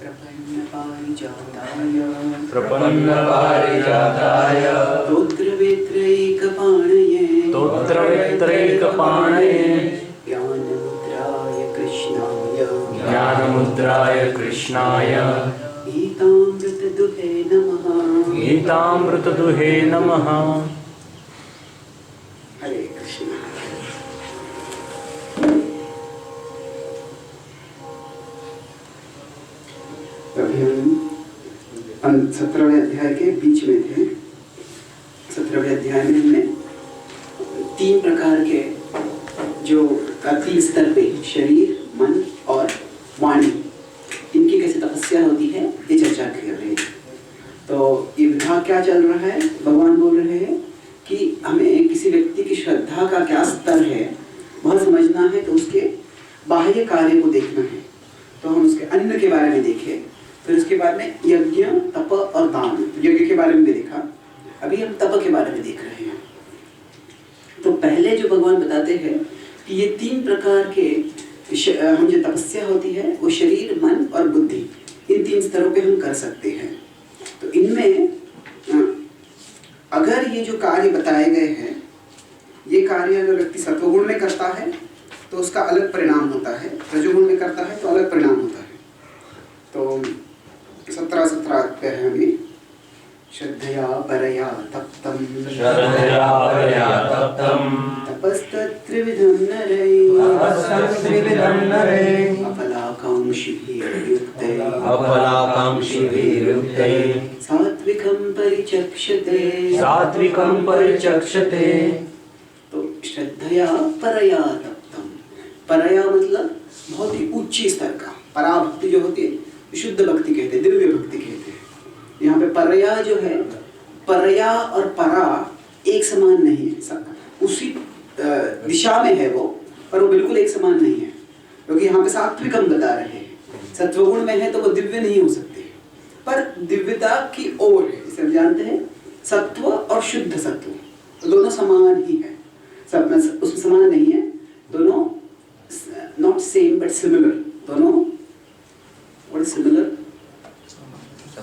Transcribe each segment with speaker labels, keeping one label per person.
Speaker 1: प्रपन्नपारिजाताय स्तोत्रवेत्रैकपाणये ज्ञानमुद्राय कृष्णाय गीतामृतदुहे नमः।
Speaker 2: हरे कृष्ण। अभी हम 17वें अध्याय के बीच में थे। 17वें अध्याय में हमने 3 प्रकार के जो 3 स्तर पे शरीर, मन और वाणी, इनकी कैसे तपस्या होती है ये चर्चा कर रहे हैं। तो ये विभाग क्या चल रहा है, भगवान बोल रहे हैं कि हमें किसी व्यक्ति की श्रद्धा का क्या स्तर है वह समझना है, तो उसके बाह्य कार्य को देखना है। तो हम उसके अन्न के बारे में देखे, फिर उसके बाद में यज्ञ, तप और दान। यज्ञ के बारे में भी देखा, अभी हम तप के बारे में देख रहे हैं। तो पहले जो भगवान बताते हैं कि ये 3 प्रकार के हम जो तपस्या होती है वो शरीर, मन और बुद्धि, इन 3 स्तरों पे हम कर सकते हैं। तो इनमें अगर ये जो कार्य बताए गए हैं, ये कार्य अगर व्यक्ति सत्वगुण में करता है तो उसका अलग परिणाम होता है, रजोगुण में करता है तो अलग परिणाम होता है। तो 17 पे है अभी, श्रद्धया परया तप्तम तपस्तत्त्रिविधं नरै अपलाकांक्षिभिर्युक्ते सात्विकं परिचक्षते। तो श्रद्धया परया तप्तम, परया मतलब बहुत ही उच्च स्तर का, पराभक्ति जो होती है शुद्ध भक्ति कहते हैं, दिव्य भक्ति कहते हैं। यहाँ पे परया जो है, परया और परा एक समान नहीं है, उसी दिशा में है वो, पर वो बिल्कुल एक समान नहीं है, क्योंकि यहाँ पे सात्विकम बता रहे हैं। सत्वगुण में है तो वो दिव्य नहीं हो सकते, पर दिव्यता की ओर है। इसे हम जानते हैं सत्व और शुद्ध सत्व, तो दोनों समान ही है, सब उसमें समान नहीं है, दोनों नॉट सेम बट सिमिलर। दोनों व्हाट इज सिमिलर?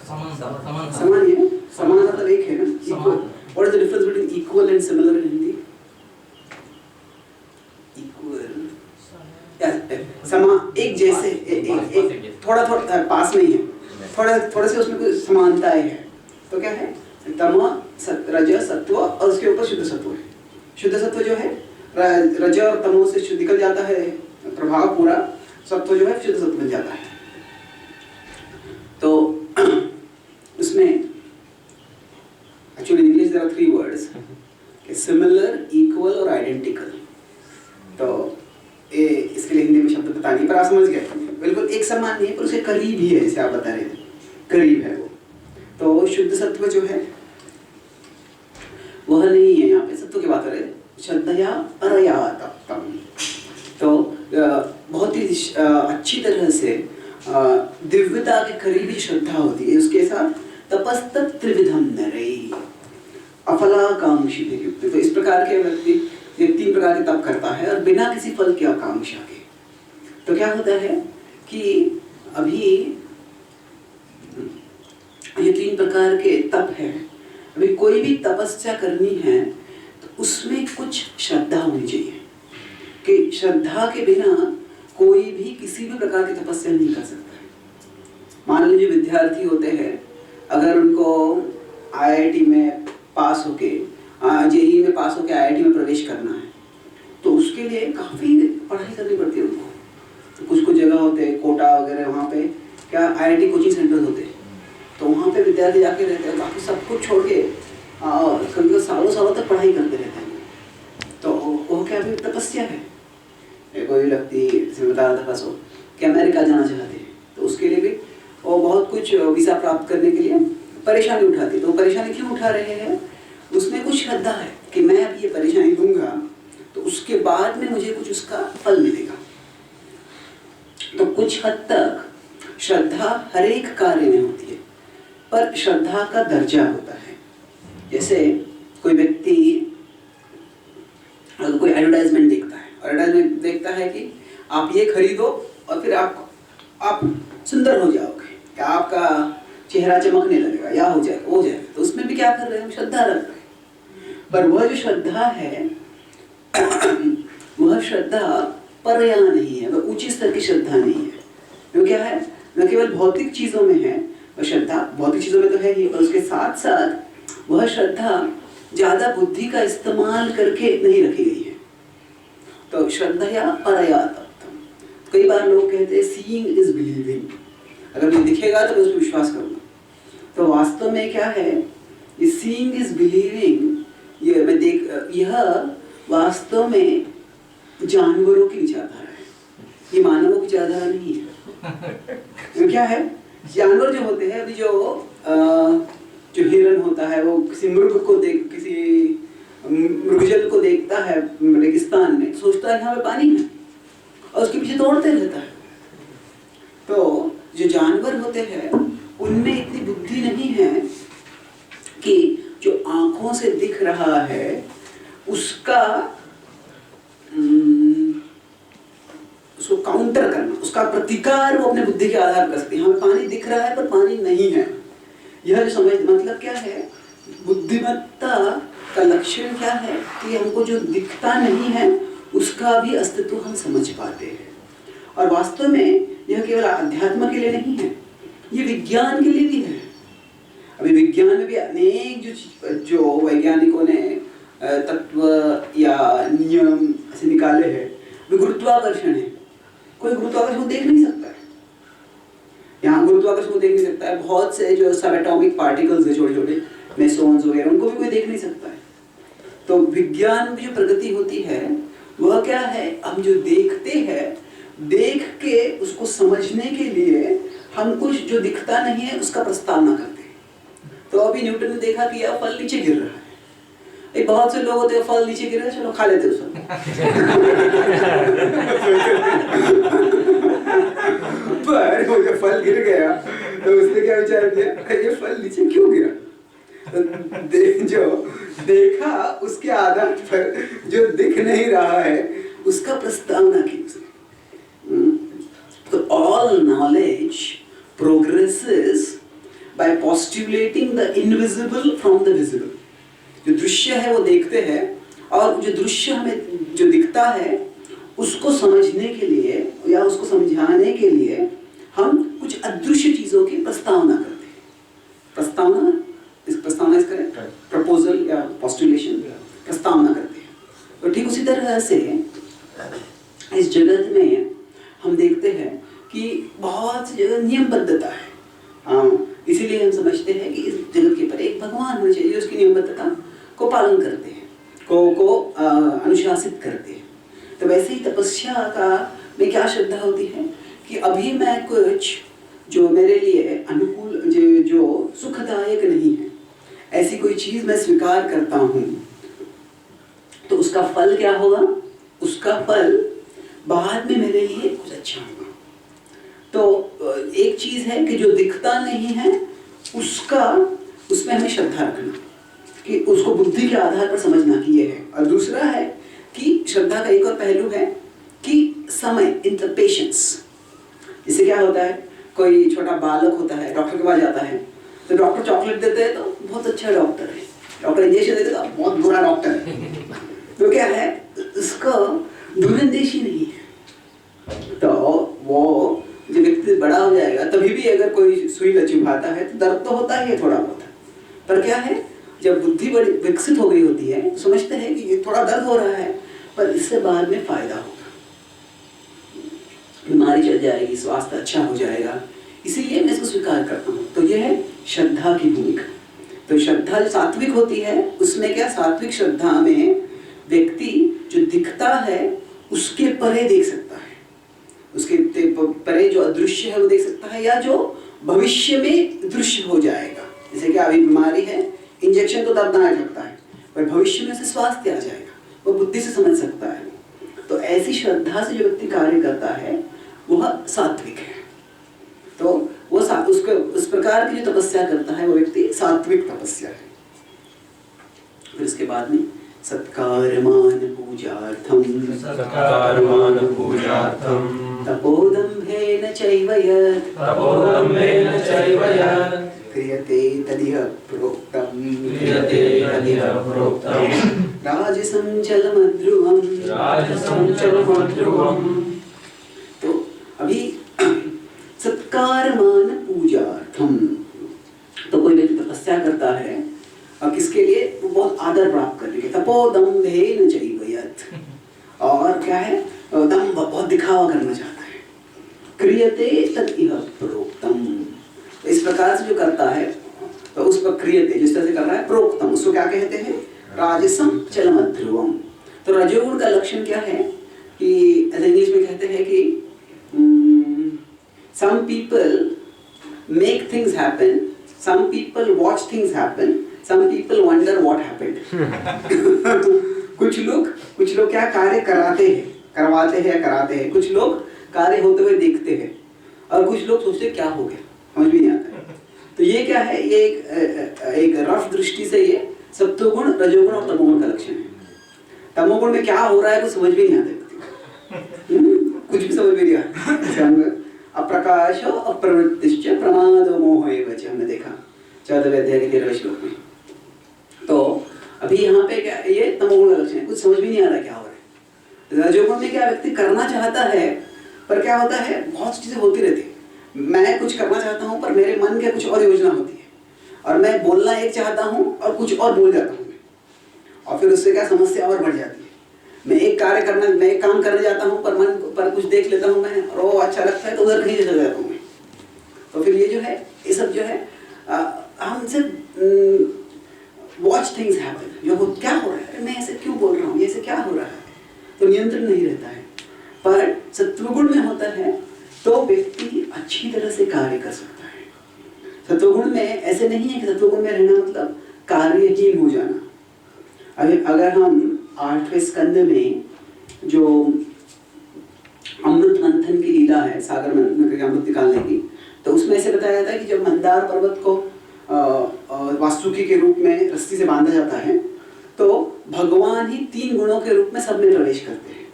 Speaker 2: समान है, समान मतलब एक है ना, equal. What is the difference between equal and similar in Hindi? Equal एक जैसे, एक थोड़ा पास में ही है, थोड़े से उसमें कुछ समानताएं हैं। तो क्या है? तम, रज, सत्व और उसके ऊपर शुद्ध सत्व है। शुद्ध सत्व जो है रज और तमो से निकल जाता है प्रभाव पूरा, सत्व जो है शुद्ध सत्व बन जाता है। तो उसमें actually in English there are 3 words, similar, equal और आइडेंटिकल। तो इसके लिए हिंदी में शब्द पता नहीं, पर आप समझ गए, बिल्कुल एक समान नहीं है पर उसके करीब ही है, जैसे आप बता रहे थे, करीब है वो। तो शुद्ध सत्व जो है वह नहीं है, यहाँ पे सत्व की बात कर रहे हैं। श्रद्धया परया तप्तम, तो बहुत ही अच्छी तरह से दिव्यता के करीब ही श्रद्धा होती है। उसके साथ तपस्तत्त्रिविधं नरै अफलाकांक्षिभिर्युक्ते। तो इस प्रकार के व्यक्ति 3 प्रकार के तप करता है और बिना किसी फल की आकांक्षा के। तो क्या होता है कि अभी ये 3 प्रकार के तप है। अभी कोई भी तपस्या करनी है तो उसमें कुछ श्रद्धा होनी चाहिए, कि श्रद्धा के बिना कोई भी किसी भी प्रकार की तपस्या नहीं कर सकता है। मान लीजिए विद्यार्थी होते हैं, अगर उनको आईआईटी में पास होके, जेईई में पास होके आईआईटी में प्रवेश करना है, तो उसके लिए काफ़ी पढ़ाई करनी पड़ती है उनको। तो कुछ जगह होते हैं कोटा वगैरह, वहाँ पे क्या आईआईटी कोचिंग सेंटर होते हैं, तो वहाँ पे विद्यार्थी जाके रहते हैं, बाकी सब कुछ छोड़ के कभी सालों तक पढ़ाई करते रहते हैं। तो वो क्या भी तपस्या है। कोई व्यक्ति बता रहा था परसों कि अमेरिका जाना चाहते हैं, तो उसके लिए भी वो बहुत कुछ वीज़ा प्राप्त करने के लिए परेशानी उठाती है। तो परेशानी क्यों उठा रहे हैं? उसमें कुछ श्रद्धा है कि मैं अब ये परेशानी दूंगा तो उसके बाद में मुझे कुछ उसका फल मिलेगा। तो कुछ हद तक श्रद्धा हर एक कार्य में होती है, पर श्रद्धा का दर्जा होता है। जैसे कोई व्यक्ति अगर कोई एडवर्टाइजमेंट देखता है, देखता है कि आप ये खरीदो और फिर आप सुंदर हो जाओगे, कि आपका चेहरा चमकने लगेगा या हो जाएगा हो जाएगा, तो उसमें भी क्या कर रहे हैं हम, श्रद्धा रख रहे हैं। पर वह जो श्रद्धा है वह श्रद्धा परया नहीं है, वह ऊंची स्तर की श्रद्धा नहीं है। वो क्या है, न केवल भौतिक चीजों में है वह श्रद्धा, भौतिक चीजों में तो है ही, पर उसके साथ साथ वह श्रद्धा ज्यादा बुद्धि का इस्तेमाल करके नहीं रखी गई है। तो श्रद्धा या परया तत्वम। कई बार लोग कहते हैं सीइंग इज बिलीविंग, अगर मुझे दिखेगा तो मैं उस पर विश्वास करूंगा। तो वास्तव में क्या है, ये सीइंग इज बिलीविंग, ये मैं देख, यह वास्तव में जानवरों की विचारधारा है, ये मानवों की विचारधारा नहीं है। तो क्या है, जानवर जो होते हैं, अभी जो हिरन होता है वो किसी मृग को देख, किसी मृगजल को देखता है रेगिस्तान में, सोचता है यहाँ पे पानी है और उसके पीछे दौड़ते रहता है। तो जो जानवर होते हैं उनमें इतनी बुद्धि नहीं है कि जो आंखों से दिख रहा है उसका उसको काउंटर करना, उसका प्रतिकार वो अपने बुद्धि के आधार पर कर सकते हैं। हमें पानी दिख रहा है पर पानी नहीं है, यह जो समझ, मतलब क्या है, बुद्धिमत्ता का लक्षण क्या है कि हमको जो दिखता नहीं है उसका भी अस्तित्व हम समझ पाते हैं। और वास्तव में यह केवल अध्यात्म के लिए नहीं है, ये विज्ञान के लिए भी है। अभी विज्ञान में भी अनेक जो वैज्ञानिकों ने तत्व या नियम ऐसे निकाले हैं, वो गुरुत्वाकर्षण है। कोई गुरुत्वाकर्षण को देख नहीं सकता है, यहाँ गुरुत्वाकर्षण को देख नहीं सकता है। बहुत से जो सबएटॉमिक पार्टिकल्स है, छोटे छोटे मेसॉन्स वगैरह, उनको भी कोई देख नहीं सकता है। तो विज्ञान की जो प्रगति होती है वह क्या है, हम जो देखते हैं, देख के उसको समझने के लिए हम कुछ जो दिखता नहीं है उसका प्रस्तावना करते हैं। तो अभी न्यूटन ने देखा कि यह फल नीचे गिर रहा है, एक बहुत से लोग होते हैं फल नीचे गिर रहा है, चलो खा लेते उसको। पर वो जब फल गिर गया तो उसने क्या विचार किया, ये फल नीचे क्यों गिरा? जो देखा उसके आधार पर जो दिख नहीं रहा है उसका प्रस्तावना की उसने। तो all knowledge progresses by postulating the invisible from the visible. जो दृश्य है वो देखते हैं, और जो दृश्य हमें जो दिखता है उसको समझने के लिए या उसको समझाने के लिए हम कुछ अदृश्य चीजों की प्रस्तावना करते हैं। प्रस्तावना इसका प्रपोजल या पोस्टुलेशन, प्रस्तावना करते हैं। तो ठीक उसी तरह से इस जगत में हम देखते हैं कि बहुत जगह नियमबद्धता है, इसीलिए हम समझते हैं कि इस जगत के पर एक भगवान होना चाहिए, उसकी नियमबद्धता को पालन करते हैं, को अनुशासित करते हैं। तो वैसे ही तपस्या का में क्या श्रद्धा होती है कि अभी मैं कुछ जो मेरे लिए अनुकूल, जो सुखदायक नहीं है, ऐसी कोई चीज मैं स्वीकार करता हूँ, तो उसका फल क्या होगा, उसका फल बाद में मेरे लिए कुछ अच्छा होगा। तो एक चीज है कि जो दिखता नहीं है उसमें हमें श्रद्धा रखना, कि उसको बुद्धि के आधार पर समझना कि ये है। और दूसरा है कि श्रद्धा का एक और पहलू है कि समय, इन द पेशेंस। इससे क्या होता है, कोई छोटा बालक होता है, डॉक्टर के पास जाता है, तो डॉक्टर चॉकलेट देते हैं तो बहुत अच्छा डॉक्टर है, डॉक्टर इंजेक्शन देते तो बहुत बुरा डॉक्टर है। तो क्या है, उसको दूरंदेशी नहीं है। तो वो जब व्यक्ति बड़ा हो जाएगा तभी भी अगर कोई सुई चुभाता है तो दर्द तो होता ही है थोड़ा बहुत, पर क्या है, जब बुद्धि बड़ी विकसित हो गई होती है तो समझते हैं कि ये थोड़ा दर्द हो रहा है पर इससे बाद में फायदा होगा, बीमारी चल जाएगी, स्वास्थ्य अच्छा हो जाएगा, इसीलिए मैं इसको स्वीकार करता हूँ। तो यह है श्रद्धा की भूमिका। तो श्रद्धा जो सात्विक होती है उसमें क्या, सात्विक श्रद्धा में व्यक्ति जो दिखता है उसके परे देख सकता है, उसके परे जो अदृश्य है वो देख सकता है, या जो भविष्य में दृश्य हो जाएगा। जैसे कि अभी बीमारी है, इंजेक्शन तो दर्दनाक लगता है, पर भविष्य में से स्वास्थ्य आ जाएगा, वो बुद्धि से समझ सकता है। तो ऐसी श्रद्धा से जो व्यक्ति कार्य करता है वह सात्विक है। तो वो उसको उस प्रकार की जो तपस्या करता है वो व्यक्ति सात्विक तपस्या है। फिर उसके बाद में सत्कारमान पूजार्थम
Speaker 1: सत्कारमान पूजार्थम
Speaker 2: तपोदम्भ तपोदम्भेन चैव यत्
Speaker 1: तपोदम्भेन चैव यत्
Speaker 2: क्रियते तदिह प्रोक्तम्
Speaker 1: क्रियते तदिह प्रोक्तम्
Speaker 2: राजसं चलमध्रुवम्
Speaker 1: राजसं चलमध्रुवम्।
Speaker 2: तो अभी सत्कारमान पूजार्थम, तो कोई व्यक्ति तपस्या करता है और किसके लिए? वो बहुत आदर प्राप्त करने के, तपोदम्भेन चैव यत्, और क्या है? दम्भ, बहुत दिखावा करना चाहता है। क्रियते तदिह प्रोक्तम, तो इस प्रकार से जो करता है तो उस पर क्रियते, जिस तरह से कर रहा है, प्रोक्तम, उसको क्या कहते हैं? राजसम चलमध्रुवम। तो रजोगुण का लक्षण क्या है कि इंग्लिश में कहते हैं कि some people make things happen, some people watch things happen, some people wonder what happened. कुछ लोग क्या कार्य करवाते हैं, कुछ लोग कार्य होते हुए देखते हैं, और कुछ लोग सोचते हैं क्या हो गया, समझ भी नहीं आता है। तो ये क्या है? ये एक रफ दृष्टि से ये सत्वगुण, रजोगुण और तमोगुण का लक्षण है। तमोगुण में क्या हो रहा है कुछ समझ भी नहीं आता, कुछ भी समझ में नहीं आता। अप्रकाश अप्रवृत्तिश्च प्रमादो मोह एव च, हमने देखा 14वें अध्याय के 13वें श्लोक में। तो अभी यहाँ पे क्या, ये तमोगुण का लक्षण है, कुछ समझ भी नहीं आ रहा क्या हो रहा है। रजोगुण में क्या, व्यक्ति करना चाहता है पर क्या होता है, बहुत चीजें होती रहती है। मैं कुछ करना चाहता हूँ पर मेरे मन के कुछ और योजना होती है, और मैं बोलना एक चाहता हूँ और कुछ और बोल जाता हूँ, और फिर उससे क्या समस्या और बढ़ जाती है। मैं एक काम करने जाता हूँ पर मन पर कुछ देख लेता हूँ मैं, और वो अच्छा लगता है तो उधर कहीं चला जाता हूँ मैं। तो फिर ये जो है, ये सब जो है, हम सिर्फ वॉच थिंग्स हैपन, जो क्या हो रहा है, मैं ऐसे क्यों बोल रहा हूँ, ऐसे क्या हो रहा है, तो नियंत्रण नहीं रहता है। पर सत्वगुण में होता है तो व्यक्ति अच्छी तरह से कार्य कर सकता है। सत्वगुण में ऐसे नहीं है कि सत्वगुण में रहना मतलब कार्यहीन हो जाना। अगर हम 8वें स्कंद में जो अमृत मंथन की लीला है, सागर मंथन करके अमृत निकालने की, तो उसमें ऐसे बताया जाता है कि जब मंदार पर्वत को वासुकी के रूप में रस्सी से बांधा जाता है, तो भगवान ही 3 गुणों के रूप में सब में प्रवेश करते हैं।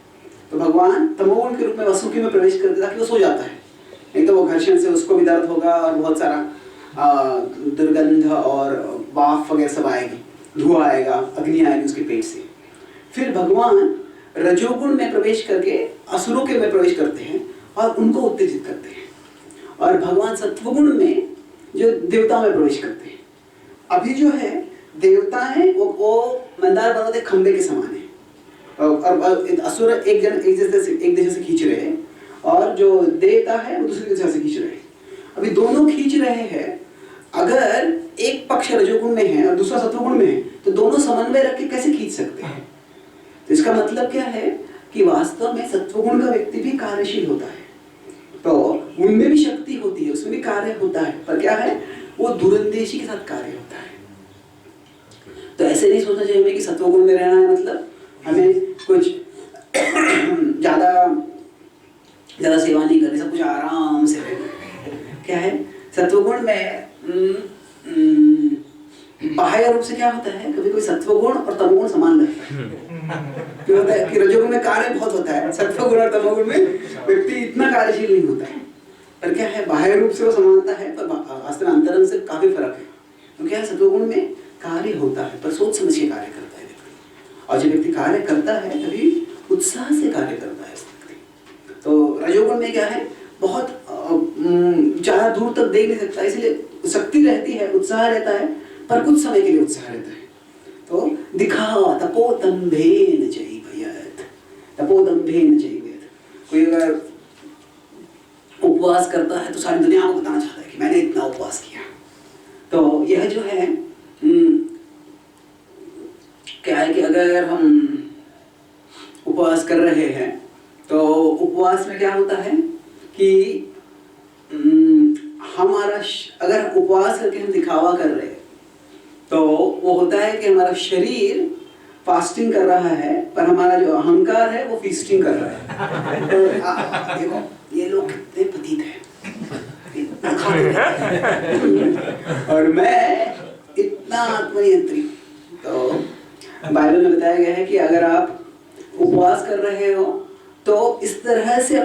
Speaker 2: तो भगवान तमोगुण के रूप में वासुकी में प्रवेश करते ताकि वो सो जाता है, नहीं तो वो घर्षण से उसको भी दर्द होगा और बहुत सारा दुर्गंध और वाफ वगैरह सब आएगी, धुआं आएगा, अग्नि आएगी उसके पेट से। फिर भगवान रजोगुण में प्रवेश करके असुरों के में प्रवेश करते हैं और उनको उत्तेजित करते हैं, और भगवान सत्वगुण में जो देवताओं में प्रवेश करते हैं। अभी जो है देवताएं वो मंदार पर्वत एक खंबे के समान है, और असुर एक दिशा से खींच रहे हैं, और जो देवता है वो दूसरी दिशा से खींच रहे हैं। अभी दोनों खींच रहे हैं, अगर एक पक्ष रजोगुण में है और दूसरा सत्वगुण में है तो दोनों समन्वय रख के कैसे खींच सकते हैं? तो इसका मतलब क्या है कि वास्तव में सत्वगुण का व्यक्ति भी कार्यशील होता है, तो उनमें भी शक्ति होती है, उसमें भी कार्य होता है, पर क्या है, वो दूरंदेशी के साथ कार्य होता है। तो ऐसे नहीं सोचना चाहिए हमें कि सत्वगुण में रहना है मतलब हमें कुछ ज्यादा सेवा नहीं करनी, सब कुछ आराम से रहना। क्या है, सत्वगुण में बाह्य रूप से क्या होता है, कभी कोई सत्वगुण और तमोगुण समान लगता है। क्या होता है कि रजोगुण में कार्य बहुत होता है, सत्वगुण और तमोगुण में व्यक्ति इतना कार्यशील नहीं होता है। पर क्या है, बाह्य रूप से वो समानता है, पर वास्तव में अंतरंग से काफी फर्क है। तो क्या है, सत्वगुण में कार्य होता है पर सोच समझ के कार्य करता है व्यक्ति, और जब व्यक्ति कार्य करता है तभी उत्साह से कार्य करता है व्यक्ति। तो रजोगुण में क्या है, बहुत ज्यादा दूर तक देख नहीं सकता, इसलिए शक्ति रहती है, उत्साह रहता है, पर कुछ समय के लिए उत्साह रहता है। तो दिखावा, तपोदम्भेन चैव यत्, तपोदम्भेन चैव यत्। कोई अगर उपवास करता है तो सारी दुनिया को बताना चाहता है कि मैंने इतना उपवास किया। तो यह जो है क्या है कि अगर हम उपवास कर रहे हैं तो उपवास में क्या होता है कि हमारा अगर उपवास करके हम दिखावा कर रहे हैं तो वो होता है कि हमारा शरीर फास्टिंग कर रहा है, पर हमारा जो अहंकार है वो फीस्टिंग कर रहा है। तो देखो ये लोग कितने पतित हैं, और मैं इतना आत्मनियंत्री। तो बाइबल में बताया गया है कि अगर आप उपवास कर रहे हो तो इस तरह से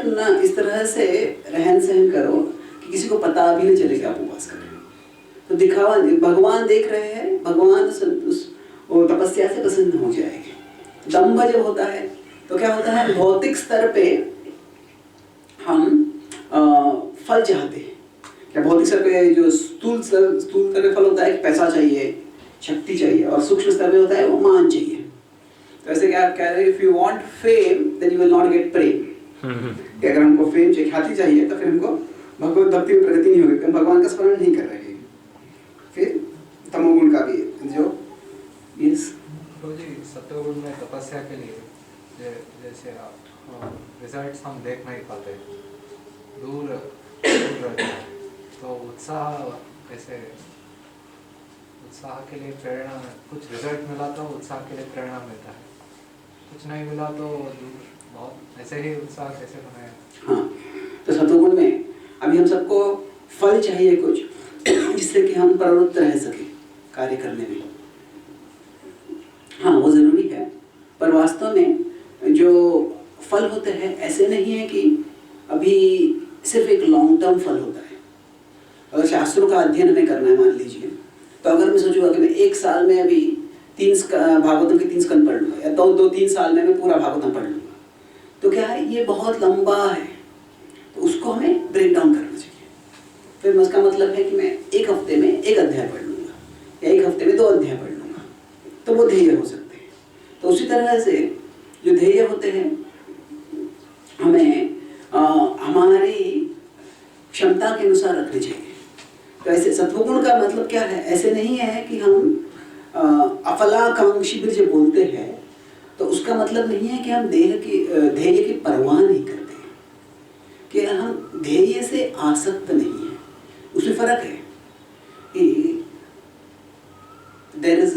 Speaker 2: रहन सहन करो कि किसी को पता भी नहीं चले कि आप उपवास कर रहे हो। तो दिखावा, भगवान देख रहे हैं, भगवान वो तपस्या से प्रसन्न हो जाएंगे। दंभ जब होता है तो क्या होता है, भौतिक स्तर पे हम फल चाहते हैं। क्या भौतिक स्तर पे जो स्थूल स्तर पे फल होता है कि पैसा चाहिए, शक्ति चाहिए, और सूक्ष्म स्तर पे होता है वो मान चाहिए। तो ऐसे क्या कह रहे हैं, if you want fame then you will not get prem. कि अगर हमको फेम चाहिए, ख्याति चाहिए, तो फिर हमको भगवत भक्ति में प्रगति नहीं होगी, हम भगवान का स्मरण नहीं कर रहे हैं। फिर तमोगुण का भी जो यस
Speaker 3: जी, सत्वगुण में तपस्या के लिए जैसे रिजल्ट्स हम देख नहीं पाते, दूर रहते हैं, तो उत्साह के लिए प्रेरणा, कुछ रिजल्ट मिला तो उत्साह के लिए प्रेरणा मिलता है, कुछ नहीं मिला तो बहुत ऐसे ही उत्साह कैसे बनाए।
Speaker 2: हाँ, तो सत्वगुण में अभी हम सबको फल चाहिए कुछ, जिससे कि हम प्रवृत्त रह सके कार्य करने में। हाँ, वो जरूरी है, पर वास्तव में जो फल होते हैं ऐसे नहीं है कि अभी सिर्फ एक लॉन्ग टर्म फल होता है। अगर शास्त्रों का अध्ययन हमें करना है, मान लीजिए, तो अगर मैं सोचूंगा कि मैं एक साल में अभी भागवतम के 3 स्कंद पढ़ लूँगा, या 2-3 साल में मैं पूरा भागवतम पढ़ लूँगा, तो क्या है, ये बहुत लंबा है, तो उसको हमें ब्रेक डाउन करना चाहिए। फिर उसका मतलब है कि मैं एक हफ्ते में 1 अध्याय पढ़ लूँगा, या 1 हफ्ते में 2 अध्याय पढ़ लूँगा, तो वो ध्येय हो सकते हैं। तो उसी तरह से जो ध्येय होते हैं हमें हमारी क्षमता के अनुसार रखने चाहिए। तो ऐसे सत्वगुण का मतलब क्या है, ऐसे नहीं है कि हम अफलाकांक्षी भी जब बोलते हैं तो उसका मतलब नहीं है कि हम ध्येय की परवाह नहीं करते, कि हम ध्येय से आसक्त नहीं है। उसमें फर्क है कि देयर इज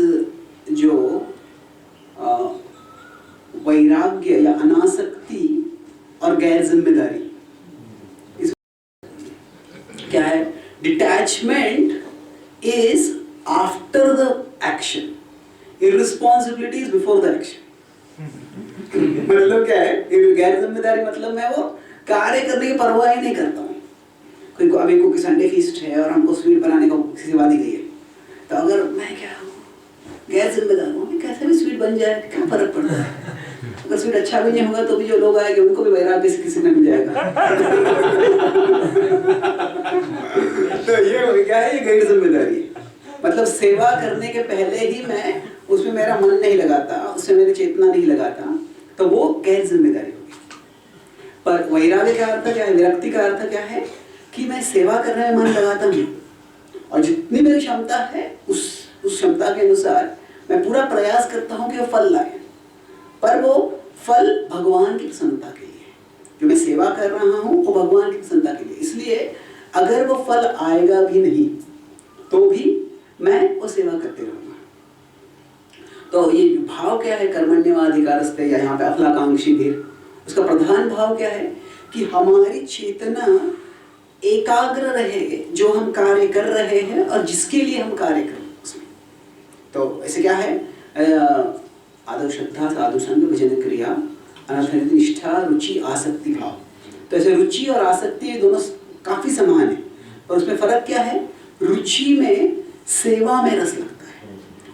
Speaker 2: जो वैराग्य या अनासक्ति और गैर जिम्मेदारी, क्या है, detachment is after the action, irresponsibility is before the action. मतलब क्या है, गैर जिम्मेदारी मतलब मैं वो कार्य करने की परवाह ही नहीं करता हूँ। अभी कोई संडे फीस्ट है और हमको स्वीट बनाने को सेवा दी गई है, तो अगर मैं क्या गैर जिम्मेदार हूँ, कैसे भी स्वीट बन जाए, क्या फर्क पड़ता है। अगर स्वीट अच्छा भी नहीं होगा तो भी जो लोग आएंगे उनको भी वैराग्य से किसी ने मिल जाएगा। तो ये क्या है, ये गैर जिम्मेदारी है। मतलब सेवा करने के पहले ही मैं उसमें मेरा मन नहीं लगाता, उसमें मेरी चेतना नहीं लगाता, तो वो गैर जिम्मेदारी होगी। पर वैराग्य का अर्थ क्या है, विरक्ति का अर्थ क्या है कि मैं सेवा करने में मन लगाता हूँ, और जितनी मेरी क्षमता है उस क्षमता के अनुसार मैं पूरा प्रयास करता हूँ कि वो फल लाए। पर वो फल भगवान की प्रसन्नता के लिए, जो मैं सेवा कर रहा हूँ वो भगवान की प्रसन्नता के लिए। इसलिए अगर वो फल आएगा भी नहीं तो भी मैं वो सेवा करते रहूँगा। तो ये भाव क्या है, कर्मण्येवाधिकारस्ते, या यहाँ पे अफलाकांक्षी धीर, उसका प्रधान भाव क्या है कि हमारी चेतना एकाग्र रहे जो हम कार्य कर रहे हैं और जिसके लिए हम कार्य कर रहे हैं उसमें। तो ऐसे क्या है, आदौ श्रद्धा, साधु संग, भजन क्रिया, अनर्थ निष्ठा, रुचि, आसक्ति भाव। तो ऐसे रुचि और आसक्ति दोनों काफी समान है, और उसमें फर्क क्या है, रुचि में सेवा में रस लगता है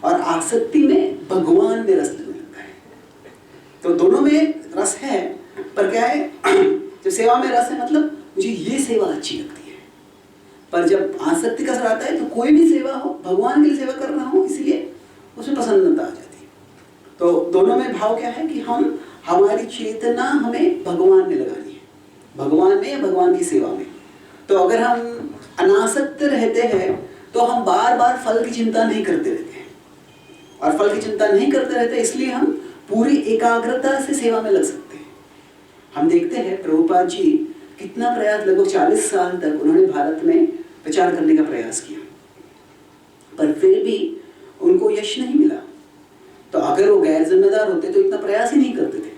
Speaker 2: और आसक्ति में भगवान में रस लगता है। तो दोनों में रस है, पर क्या है, जब सेवा में रस है मतलब मुझे ये सेवा अच्छी लगती है, पर जब आसक्ति का असर आता है तो कोई भी सेवा हो, भगवान के लिए सेवा कर रहा हूँ, इसलिए उसमें प्रसन्नता आ जाती है। तो दोनों में भाव क्या है कि हमारी चेतना हमें भगवान में लगानी है, भगवान में या भगवान की सेवा में। तो अगर हम अनासक्त रहते हैं तो हम बार बार फल की चिंता नहीं करते रहते हैं, और फल की चिंता नहीं करते रहते इसलिए हम पूरी एकाग्रता से सेवा में लग सकते हैं। हम देखते हैं प्रभुपाद जी कितना प्रयास, लगभग 40 साल तक उन्होंने भारत में प्रचार करने का प्रयास किया, पर फिर भी उनको यश नहीं मिला। तो अगर वो गैर जिम्मेदार होते तो इतना प्रयास ही नहीं करते थे।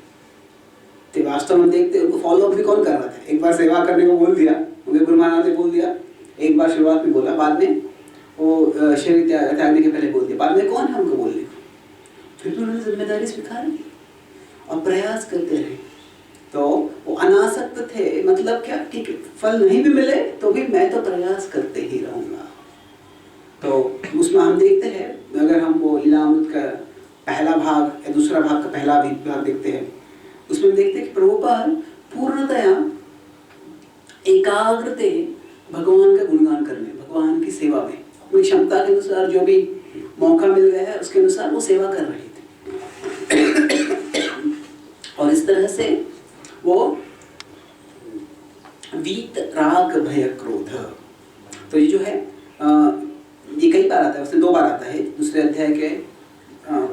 Speaker 2: तो वास्तव में देखते उनको फॉलो अप भी कौन कर रहा था। एक बार सेवा करने को बोल दिया, उन्हें गुरु महाराज ने बोल दिया, एक बार शुरुआत में बोला, बाद में वो शरीर त्यागने के पहले बोल दिया, बाद में कौन है उनको बोलने को। फिर तो उन्होंने जिम्मेदारी स्वीकार की और प्रयास करते रहे। तो वो अनासक्त थे, मतलब क्या कि फल नहीं भी मिले तो भी मैं तो प्रयास करते ही रहूँगा। तो उसमें हम देखते हैं, अगर हम वो लीलामृत का पहला भाग या दूसरा भाग का पहला भी भाग देखते हैं, उसमें हम देखते हैं कि प्रभुपाद पूर्णतया एकाग्रते भगवान का गुणगान करने, भगवान की सेवा में अपनी क्षमता के अनुसार जो भी मौका मिल गया है उसके अनुसार वो सेवा कर रहे थे। और इस तरह से वो वीत राग भय क्रोध, तो ये जो है ये कई बार आता है, उसमें 2 बार आता है। दूसरे अध्याय के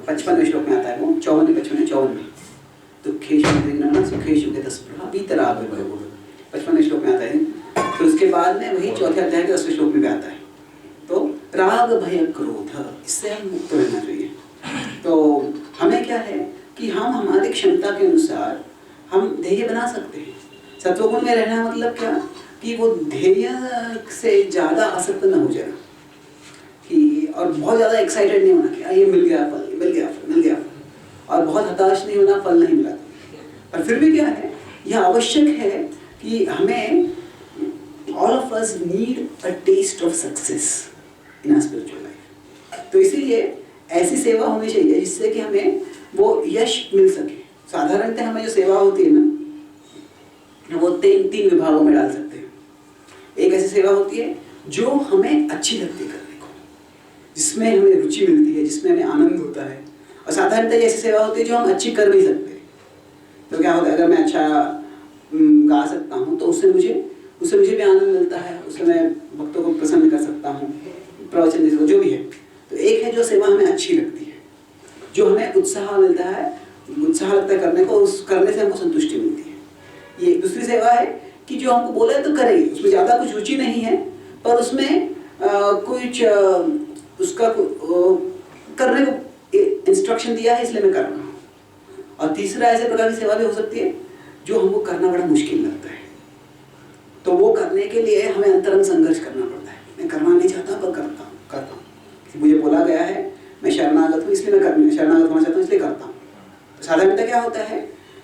Speaker 2: 55वें श्लोक में आता है वो, 54 में दुखेषु सुखेषु वीत राग भय क्रोध 55वें श्लोक में आता है। तो उसके बाद में वही चौथे अध्याय के 10वें श्लोक में भी आता है। तो राग भय क्रोध, इससे हम मुक्त रहना चाहिए। तो हमें क्या है कि हम हमारी क्षमता के अनुसार हम ध्येय बना सकते हैं। सत्वगुण में रहना मतलब क्या कि वो ध्येय से ज़्यादा आसक्त न हो जाए कि, और बहुत ज़्यादा एक्साइटेड नहीं होना कि ये मिल गया फल, मिल गया फल, मिल गया फल, और बहुत हताश नहीं होना फल नहीं मिला। पर फिर भी क्या है, यह आवश्यक है कि हमें all of us need a taste of success in our spiritual life। तो इसीलिए ऐसी सेवा होनी चाहिए जिससे कि हमें वो यश मिल सके। साधारणतः हमें जो सेवा होती है ना, वो तीन विभागों में डाल सकते हैं। एक ऐसी सेवा होती है जो हमें अच्छी लगती है करने को, जिसमें हमें रुचि मिलती है, जिसमें हमें आनंद होता है। और साधारणतः ऐसी सेवा होती है जो हम अच्छी कर नहीं सकते। तो क्या होता है, अगर मैं अच्छा गा सकता हूँ तो उससे मुझे भी आनंद मिलता है, उससे मैं भक्तों को प्रसन्न कर सकता हूँ, प्रवचन दे सकता हूँ, जो भी है। तो एक है जो सेवा हमें अच्छी लगती है, जो हमें उत्साह मिलता है, उत्साह लगता है करने को, उस करने से हमको संतुष्टि मिलती है। ये दूसरी सेवा है कि जो हमको बोला है तो करेंगे, उसमें ज़्यादा कुछ रुचि नहीं है, पर उसमें कुछ उसका करने को इंस्ट्रक्शन दिया है इसलिए मैं कर रहा हूँ। और तीसरा ऐसे प्रकार की सेवा भी हो सकती है जो हमको करना बड़ा मुश्किल लगता है, तो वो करने के लिए हमें अंतरंग संघर्ष करना पड़ता है। मैं करना नहीं चाहता पर करता हूँ। मुझे बोला गया है, मैं शरणागत हूँ इसलिए मैं शरणागत होना चाहता हूँ इसलिए करता हूँ। तो साधारणतः क्या होता है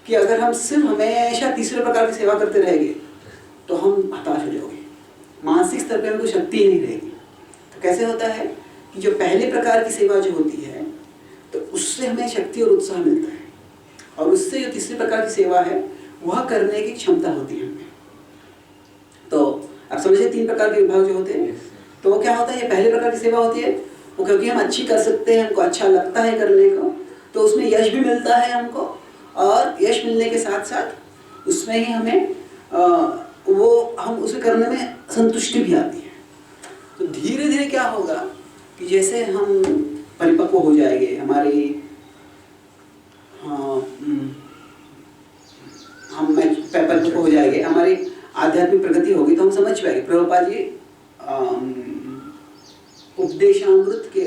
Speaker 2: कि अगर हम सिर्फ हमेशा तीसरे प्रकार की सेवा करते रहेंगे तो हम हताश हो जाओगे, मानसिक स्तर पर हमको शक्ति ही नहीं रहेगी। तो कैसे होता है कि जो पहले प्रकार की सेवा जो होती है तो उससे हमें शक्ति और उत्साह मिलता है, और उससे जो तीसरी प्रकार की सेवा है वह करने की क्षमता होती है हमें। तो अब समझिए 3 प्रकार के विभाग जो होते हैं, तो वो क्या होता है, ये पहले प्रकार की सेवा होती है वो क्योंकि हम अच्छी कर सकते हैं, हमको अच्छा लगता है करने को, तो उसमें यश भी मिलता है हमको, और यश मिलने के साथ साथ उसमें ही हमें हम उसे करने में संतुष्टि भी आती है। तो धीरे धीरे क्या होगा कि जैसे हम परिपक्व हो जाएंगे, हमारी हम परिपक्व हो जाएंगे, हमारी आध्यात्मिक प्रगति होगी, तो हम समझ पाएंगे। प्रभुपाद जी उपदेशामृत के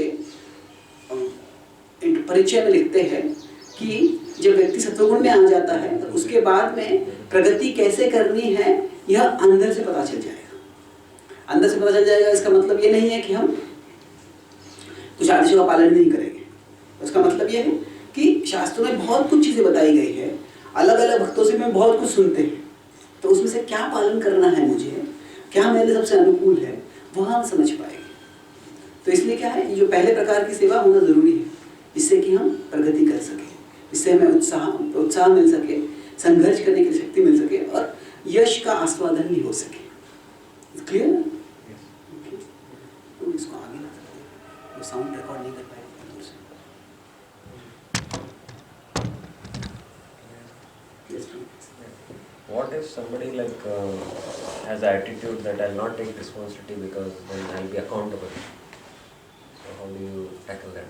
Speaker 2: परिचय में लिखते हैं कि जब व्यक्ति सत्वगुण में आ जाता है तो उसके बाद में प्रगति कैसे करनी है यह अंदर से पता चल जाएगा। अंदर से पता चल जाएगा, इसका मतलब ये नहीं है कि हम कुछ आदेशों का पालन नहीं करेंगे। उसका मतलब ये है कि शास्त्रों में बहुत कुछ चीज़ें बताई गई है, अलग अलग भक्तों से मैं बहुत कुछ सुनते हैं, तो उसमें से क्या पालन करना है मुझे, क्या मेरे सबसे अनुकूल है, वह हम समझ पाएंगे। तो इसलिए क्या है, जो पहले प्रकार की सेवा होना जरूरी है, जिससे कि हम प्रगति कर सकें, इससे हमें उत्साह मिल सके, संघर्ष करने की शक्ति मिल सके, और यश का आस्वादन भी हो सके। क्लियर? तो इसको आगे ना करते, साउंड रिकॉर्ड नहीं कर पाएगा।
Speaker 4: What if somebody has the attitude that I'll not take responsibility because then I'll be accountable? So how do you tackle that?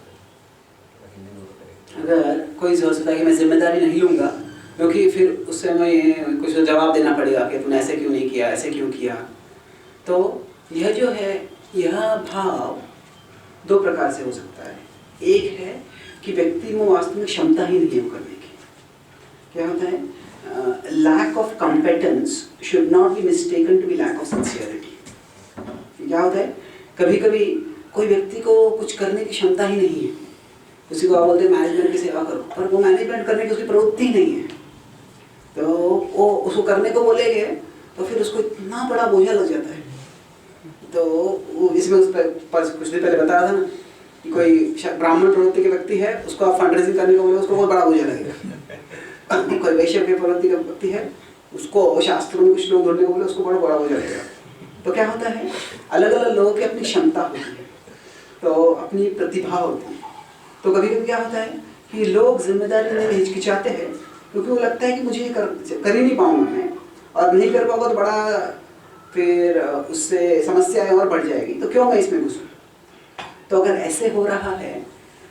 Speaker 2: अगर कोई सोचता है कि मैं जिम्मेदारी नहीं लूँगा क्योंकि फिर उससे मैं कुछ जवाब देना पड़ेगा कि तूने ऐसे क्यों नहीं किया, ऐसे क्यों किया, तो यह जो है यह भाव 2 प्रकार से हो सकता है। एक है कि व्यक्ति में वास्तव में क्षमता ही नहीं है करने की। क्या होता है, lack of competence should not be mistaken to be lack of sincerity। क्या होता है, कभी कभी कोई व्यक्ति को कुछ करने की क्षमता ही नहीं है, उसी को आप बोलते हैं मैनेजमेंट की सेवा करो, पर वो मैनेजमेंट करने की उसकी प्रवृत्ति नहीं है, तो वो उसको करने को बोलेंगे तो फिर उसको इतना बड़ा बोझा लग जाता है। तो वो इसमें उस पर कुछ दिन पहले बताया था ना कि कोई ब्राह्मण प्रवृत्ति के व्यक्ति है, उसको आप फंड रेजिंग करने को बोले उसको बहुत बड़ा बोझा लगेगा। कोई वैश्य के प्रवृत्ति का व्यक्ति है, उसको शास्त्रों में कुछ लोग ढूंढने को बोले उसको बड़ा बड़ा बोझा लगेगा। तो क्या होता है, अलग अलग लोगों की अपनी क्षमता होती है, तो अपनी प्रतिभा होती है। तो कभी कभी क्या होता है कि लोग जिम्मेदारी लेने में हिचकिचाते हैं क्योंकि वो लगता है कि मुझे कर ही नहीं पाऊंगा मैं, और नहीं कर पाऊंगा तो बड़ा फिर उससे समस्याएं और बढ़ जाएगी, तो क्यों मैं इसमें घुसूं। तो अगर ऐसे हो रहा है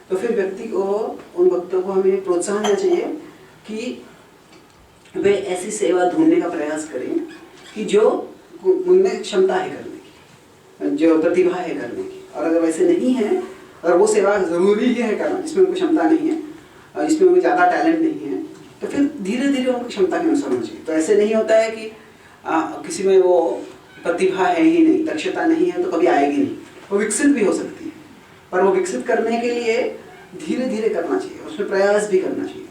Speaker 2: तो फिर व्यक्ति को, उन भक्तों को हमें प्रोत्साहन देना चाहिए कि वे ऐसी सेवा ढूंढने का प्रयास करें कि जो उनमें क्षमता है करने की, जो प्रतिभा है करने की। और अगर वैसे नहीं है और वो सेवा ज़रूरी है करना जिसमें उनको क्षमता नहीं है, जिसमें उनको ज़्यादा टैलेंट नहीं है, तो फिर धीरे धीरे उनकी क्षमता के अनुसार होना चाहिए। तो ऐसे नहीं होता है कि किसी में वो प्रतिभा है ही नहीं, दक्षता नहीं है तो कभी आएगी नहीं। वो विकसित भी हो सकती है, पर वो विकसित करने के लिए धीरे धीरे करना चाहिए, उसमें प्रयास भी करना चाहिए।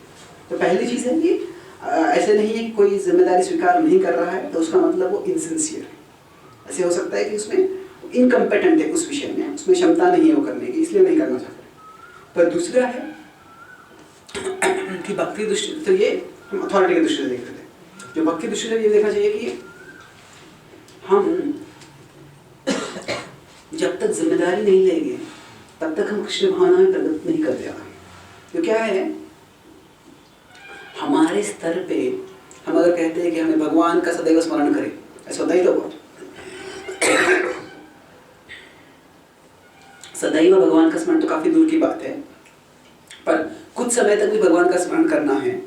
Speaker 2: तो पहली चीज़ है कि ऐसे नहीं है कि कोई जिम्मेदारी स्वीकार नहीं कर रहा है तो उसका मतलब वो इनसिंसियर है। ऐसे हो सकता है कि उसमें इनकम्पेटेंट है उस विषय में, उसमें क्षमता नहीं है वो करने की, इसलिए नहीं करना चाहता। पर दूसरा है कि भक्ति दृष्टि, तो ये हम अथॉरिटी की दृष्टि से देख रहे थे। जो भक्ति दृष्टि से ये देखना चाहिए कि हम जब तक जिम्मेदारी नहीं लेंगे तब तक हम कृष्ण भावना में प्रगति नहीं कर जाएगा। तो क्या है, हमारे स्तर पे हम अगर कहते हैं कि हमें भगवान का सदैव स्मरण करें, ऐसा होता ही तो बहुत सदैव भगवान का स्मरण तो काफी दूर की बात है, पर कुछ समय तक भी भगवान का स्मरण करना है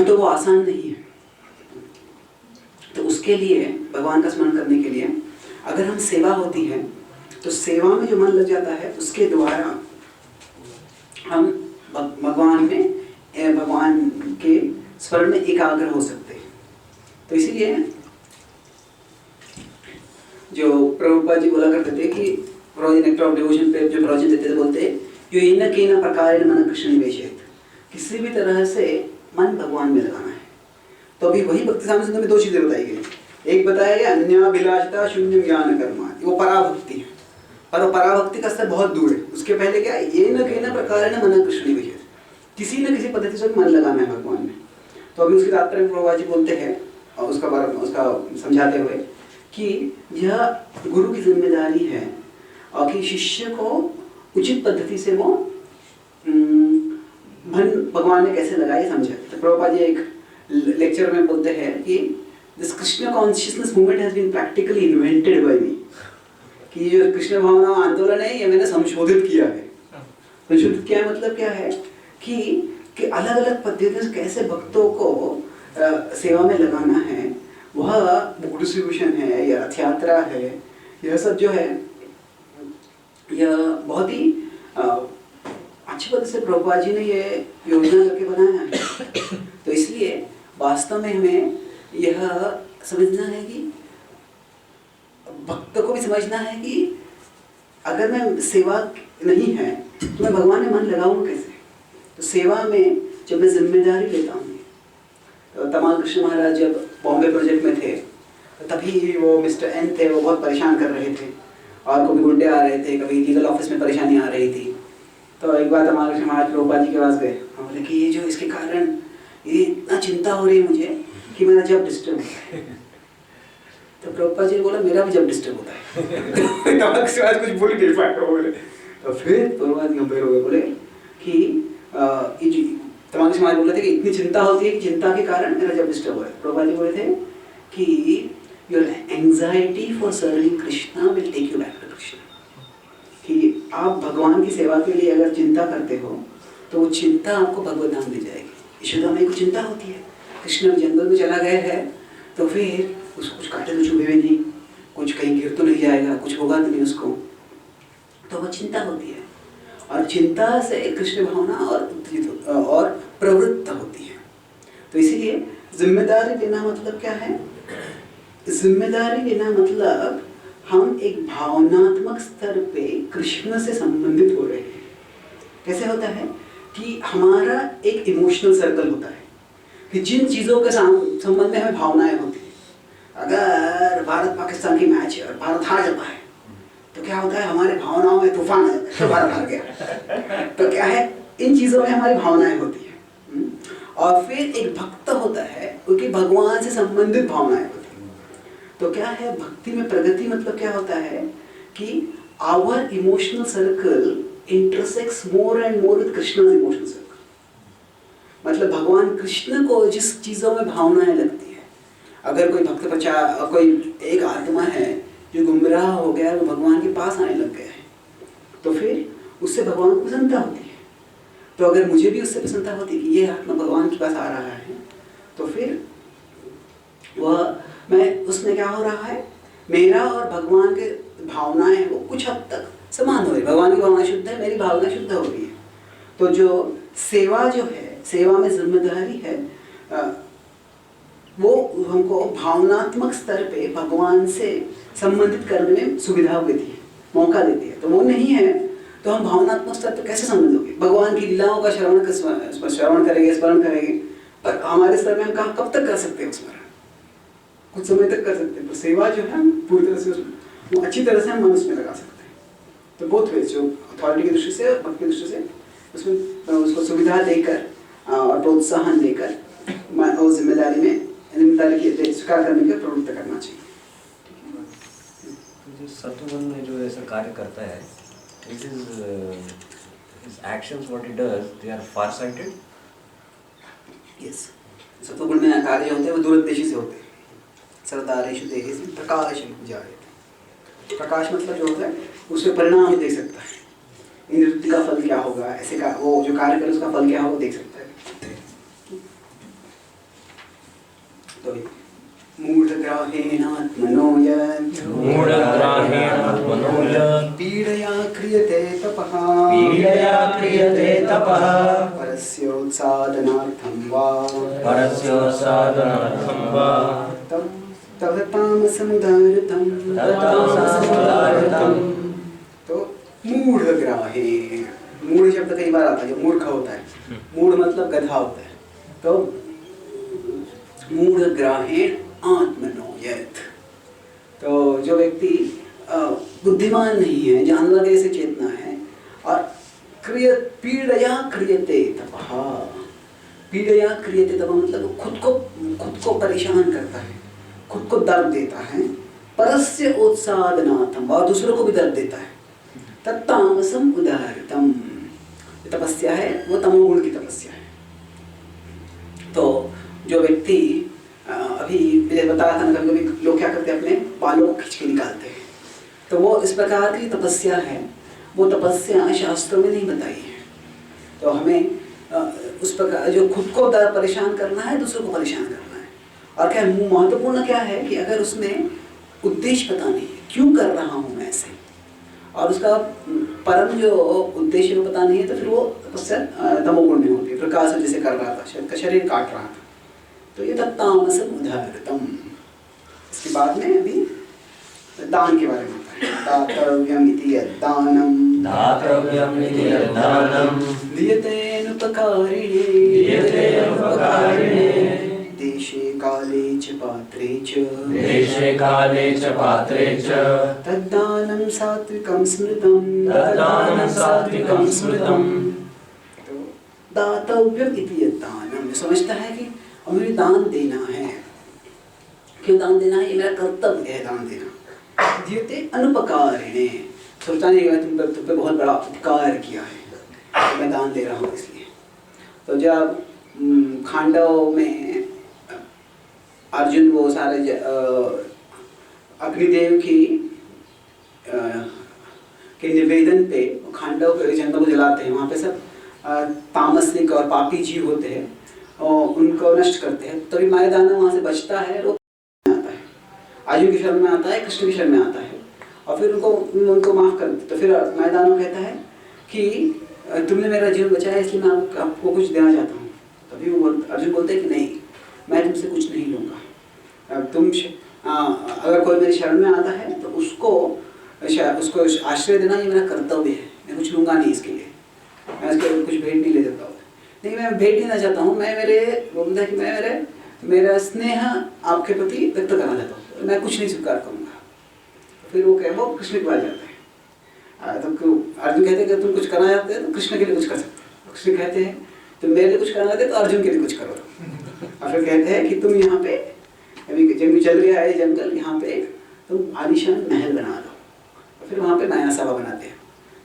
Speaker 2: तो वो आसान नहीं है। तो उसके लिए, भगवान का स्मरण करने के लिए अगर हम सेवा होती है तो सेवा में जो मन लग जाता है उसके द्वारा हम भगवान के स्मरण में एकाग्र हो सकते हैं। तो इसीलिए जो प्रभुपाद जी बोला करते थे कि नेक्टर ऑफ डिवोशन पे जो प्रवचन देते थे, बोलते जो इन के न प्रकार मन कृष्ण निवेशित, किसी भी तरह से मन भगवान में लगाना है। तो अभी वही भक्ति सामने संदर्भ में दो चीजें बताई गई। एक बताया गया अन्याभिलाषिता शून्य ज्ञान कर्मा, वो पराभक्ति है, पर वो पराभक्ति का स्तर बहुत दूर है। उसके पहले क्या है, ये न के न प्रकार मन कृष्ण निवेशित, किसी न किसी पद्धति से मन लगाना है भगवान में। तो अभी उसके तात्पर्य प्रभुपाद जी बोलते हैं और उसका समझाते हुए कि यह गुरु की जिम्मेदारी है और कि शिष्य को उचित पद्धति से वो मन भगवान ने कैसे लगाए समझे। तो प्रभुपाद जी एक लेक्चर में बोलते हैं कि this Krishna consciousness movement has been practically invented by me, कि जो कृष्ण भावना आंदोलन है ये मैंने संशोधित किया है। संशोधित किया मतलब क्या है कि अलग अलग पद्धतियों से कैसे भक्तों को सेवा में लगाना है, वह बुक डिस्ट्रीब्यूशन है या रथ यात्रा है, यह सब जो है यह बहुत ही अच्छी पद्धति से प्रभुपाद जी ने ये योजना करके बनाया है। तो इसलिए वास्तव में हमें यह समझना है कि भक्त को भी समझना है कि अगर मैं सेवा नहीं है तो मैं भगवान में मन लगाऊं कैसे। तो सेवा में जब मैं जिम्मेदारी लेता हूँ, तो तमाल कृष्ण महाराज जब बॉम्बे प्रोजेक्ट में थे तो तभी वो मिस्टर एन थे, वो बहुत परेशान कर रहे थे और कभी गुंडे आ रहे थे, कभी लीगल ऑफिस में परेशानी आ रही थी। तो एक बार तमाल कृष्ण महाराज प्रभुपाद जी के पास गए, हम बोले कि ये जो इसके कारण ये इतना चिंता हो रही है मुझे कि मेरा जब डिस्टर्ब होता है। तो प्रभुपाद जी ने बोला मेरा भी जब डिस्टर्ब होता है। तमाल कृष्ण महाराज कुछ बोल नहीं पाए, बोले तो फिर प्रभुपाद जी गंभीर हो गए, बोले कि तमाल कृष्ण महाराज बोल रहे थे कि इतनी चिंता होती है कि चिंता के कारण मेरा जब डिस्टर्ब हुआ है। प्रभुपाद जी बोले थे कि your anxiety for serving Krishna will take you back to Krishna, कि आप भगवान की सेवा के लिए अगर चिंता करते हो तो वो चिंता आपको भगवत धाम ले जाएगी। यशोदा माई को चिंता होती है, कृष्ण जंगल में चला गया है तो फिर उसको कुछ काटे तो चुभे भी नहीं, कुछ कहीं गिर तो नहीं जाएगा, कुछ होगा तो नहीं उसको, तो वो चिंता होती है। और चिंता से कृष्ण भावना और प्रवृत्त होती है। तो इसीलिए जिम्मेदारी लेना मतलब क्या है, जिम्मेदारी लेना मतलब हम एक भावनात्मक स्तर पे कृष्ण से संबंधित हो रहे हैं। कैसे होता है कि हमारा एक इमोशनल सर्कल होता है कि जिन चीज़ों के संबंध में हमें भावनाएं होती हैं, अगर भारत पाकिस्तान की मैच है और भारत हार जाता है तो क्या होता है, हमारे भावनाओं में तूफान आ जाता है, तो भारत हार गया। तो क्या है, इन चीज़ों में हमारी भावनाएं होती हैं। और फिर एक भक्त होता है, क्योंकि भगवान से संबंधित भावनाएं होती हैं। तो क्या है, भक्ति में प्रगति मतलब क्या होता है कि our emotional circle intersects more and more with Krishna's emotional circle. मतलब भगवान कृष्ण को जिस चीज़ों में भावनाएं लगती है, अगर कोई भक्त कोई एक आत्मा है जो गुमराह हो गया, वो भगवान के पास आने लग गया है, तो फिर उससे भगवान को प्रसन्नता होती है। तो अगर मुझे भी उससे प्रसन्नता होती है कि ये आत्मा भगवान के पास आ रहा है, तो फिर उसमें क्या हो रहा है, मेरा और भगवान के भावनाएं हैं वो कुछ हद तक समान हो रही है। भगवान की भावना शुद्ध है, मेरी भावना शुद्ध हो रही है। तो जो सेवा जो है, सेवा में जिम्मेदारी है, वो हमको भावनात्मक स्तर पे भगवान से संबंधित करने में सुविधा देती है, मौका देती है। तो वो नहीं है तो हम भावनात्मक स्तर पर कैसे संबंध होंगे? भगवान की लीलाओं का श्रवण करेंगे, स्मरण करेंगे, पर हमारे स्तर में हम कब तक कर सकते हैं स्मरण? कुछ समय तक कर सकते हैं, पर सेवा जो है हम पूरी तरह से वो अच्छी तरह से हम मन उसमें लगा सकते हैं। तो बहुत वेज, जो अथॉरिटी की दृष्टि से, भक्ति की दृष्टि से, उसमें उसको सुविधा देकर और प्रोत्साहन देकर और जिम्मेदारी की स्वीकार करने का प्रवृत्त करना चाहिए।
Speaker 4: जो सत्वगुण में जो ऐसा कार्य करता है, his actions, what he does, they are far-sighted.
Speaker 2: Yes, सत्वगुण में कार्य होते हैं वो दूरदर्शी से होते हैं। सरदारेषु देहेषु प्रकाशं जायते। प्रकाश मतलब जो होता है उसके परिणाम भी देख सकता है, नृत्य का फल क्या होगा, ऐसे का वो जो कार्य करे उसका फल क्या होगा देख सकता है। तो मूढग्राहेण आत्मनो यत् पीडया क्रियते तपः परस्योत्सादनार्थं वा तव तामसमुदारतं। तो मूढग्राहेण, मूढ़ शब्द कई बार आता है, जो मूर्ख होता है, मूढ़ मतलब गधा होता है। तो मूढग्राहेण आत्मनो यत्, तो जो व्यक्ति बुद्धिमान नहीं है, जानवर जैसे चेतना है, और पीडया क्रियते तपः, पीडया क्रियते तपः मतलब खुद को परेशान करता है, खुद को दर्द देता है। परस्य उत्सादनार्थम, और दूसरों को भी दर्द देता है। तत्तामसम उदाहृतम, तपस्या है वो तमोगुण की तपस्या है। तो जो व्यक्ति अभी मैंने बताया था ना, कभी लोग क्या करते हैं, अपने बालों को खींच के निकालते हैं, तो वो इस प्रकार की तपस्या है। वो तपस्या शास्त्रों में नहीं बताई है। तो हमें उस प्रकार जो खुद को परेशान करना है, दूसरों को परेशान करना है। और क्या महत्वपूर्ण क्या है कि अगर उसमें उद्देश्य पता नहीं है, क्यों कर रहा हूँ मैं ऐसे, और उसका परम जो उद्देश्य को पता नहीं है, तो फिर वो तपस्या तमोगुण में होती है। प्रकाश जैसे कर रहा था, शरीर काट रहा था, तो ये तत्तामसम उदाहृतम। इसके बाद में अभी दान के बारे में आता है। दातव्यम इति यद्दानम,
Speaker 1: दातव्यम इति यद्दानम,
Speaker 2: दीयतेनुपकारिणे, देशे काले च पात्रे च,
Speaker 1: देशे काले च पात्रे च,
Speaker 2: तद्दानं सात्विकं स्मृतं,
Speaker 1: तद्दानं सात्विकं स्मृतं।
Speaker 2: तो दातव्यम इति यद्दानम, समझता है कि मुझे दान देना है। क्यों दान देना है? ये मेरा कर्तव्य है दान देना। दीयते अनुपकारिणे, सोचता नहीं कि तुम पे बहुत बड़ा उपकार किया है, तो मैं दान दे रहा हूँ इसलिए। तो जब खांडव में अर्जुन वो सारे अग्निदेव के निवेदन पे खांडव के जंगल को जलाते हैं, वहाँ पे सब तामसिक और पापी जीव होते हैं और उनको नष्ट करते हैं। तभी मायादानव वहाँ से बचता है, वो आता है, अर्जुन की शरण में आता है, कृष्ण की शरण में आता है, और फिर उनको माफ कर देते। तो फिर मायादानव कहता है कि तुमने मेरा जीवन बचाया इसलिए मैं आपको कुछ देना चाहता हूँ। तभी वो अर्जुन बोलते हैं कि नहीं, मैं तुमसे कुछ नहीं लूँगा। तुम अगर कोई मेरी शरण में आता है तो उसको आश्रय देना ये मेरा कर्तव्य है, मैं कुछ लूँगा नहीं इसके लिए, मैं इसके कुछ भेंट नहीं ले देता हूँ। नहीं, मैं भेंट देना चाहता हूँ, मैं मेरा स्नेह आपके प्रति व्यक्त करना चाहता हूँ, मैं कुछ नहीं स्वीकार करूँगा। फिर वो वो कृष्ण के पास जाते हैं। तो अर्जुन कहते हैं कि तुम कुछ करना चाहते हैं तो कृष्ण के लिए कुछ कर सकते हो। कृष्ण कहते हैं तुम मेरे लिए कुछ करना चाहते तो अर्जुन के लिए कुछ करो। और फिर कहते हैं कि तुम यहाँ पे अभी जंगल चल रहा है, जंगल, यहाँ पे तुम आलीशान महल बना दो। फिर वहाँ पे नया सभा बनाते हैं।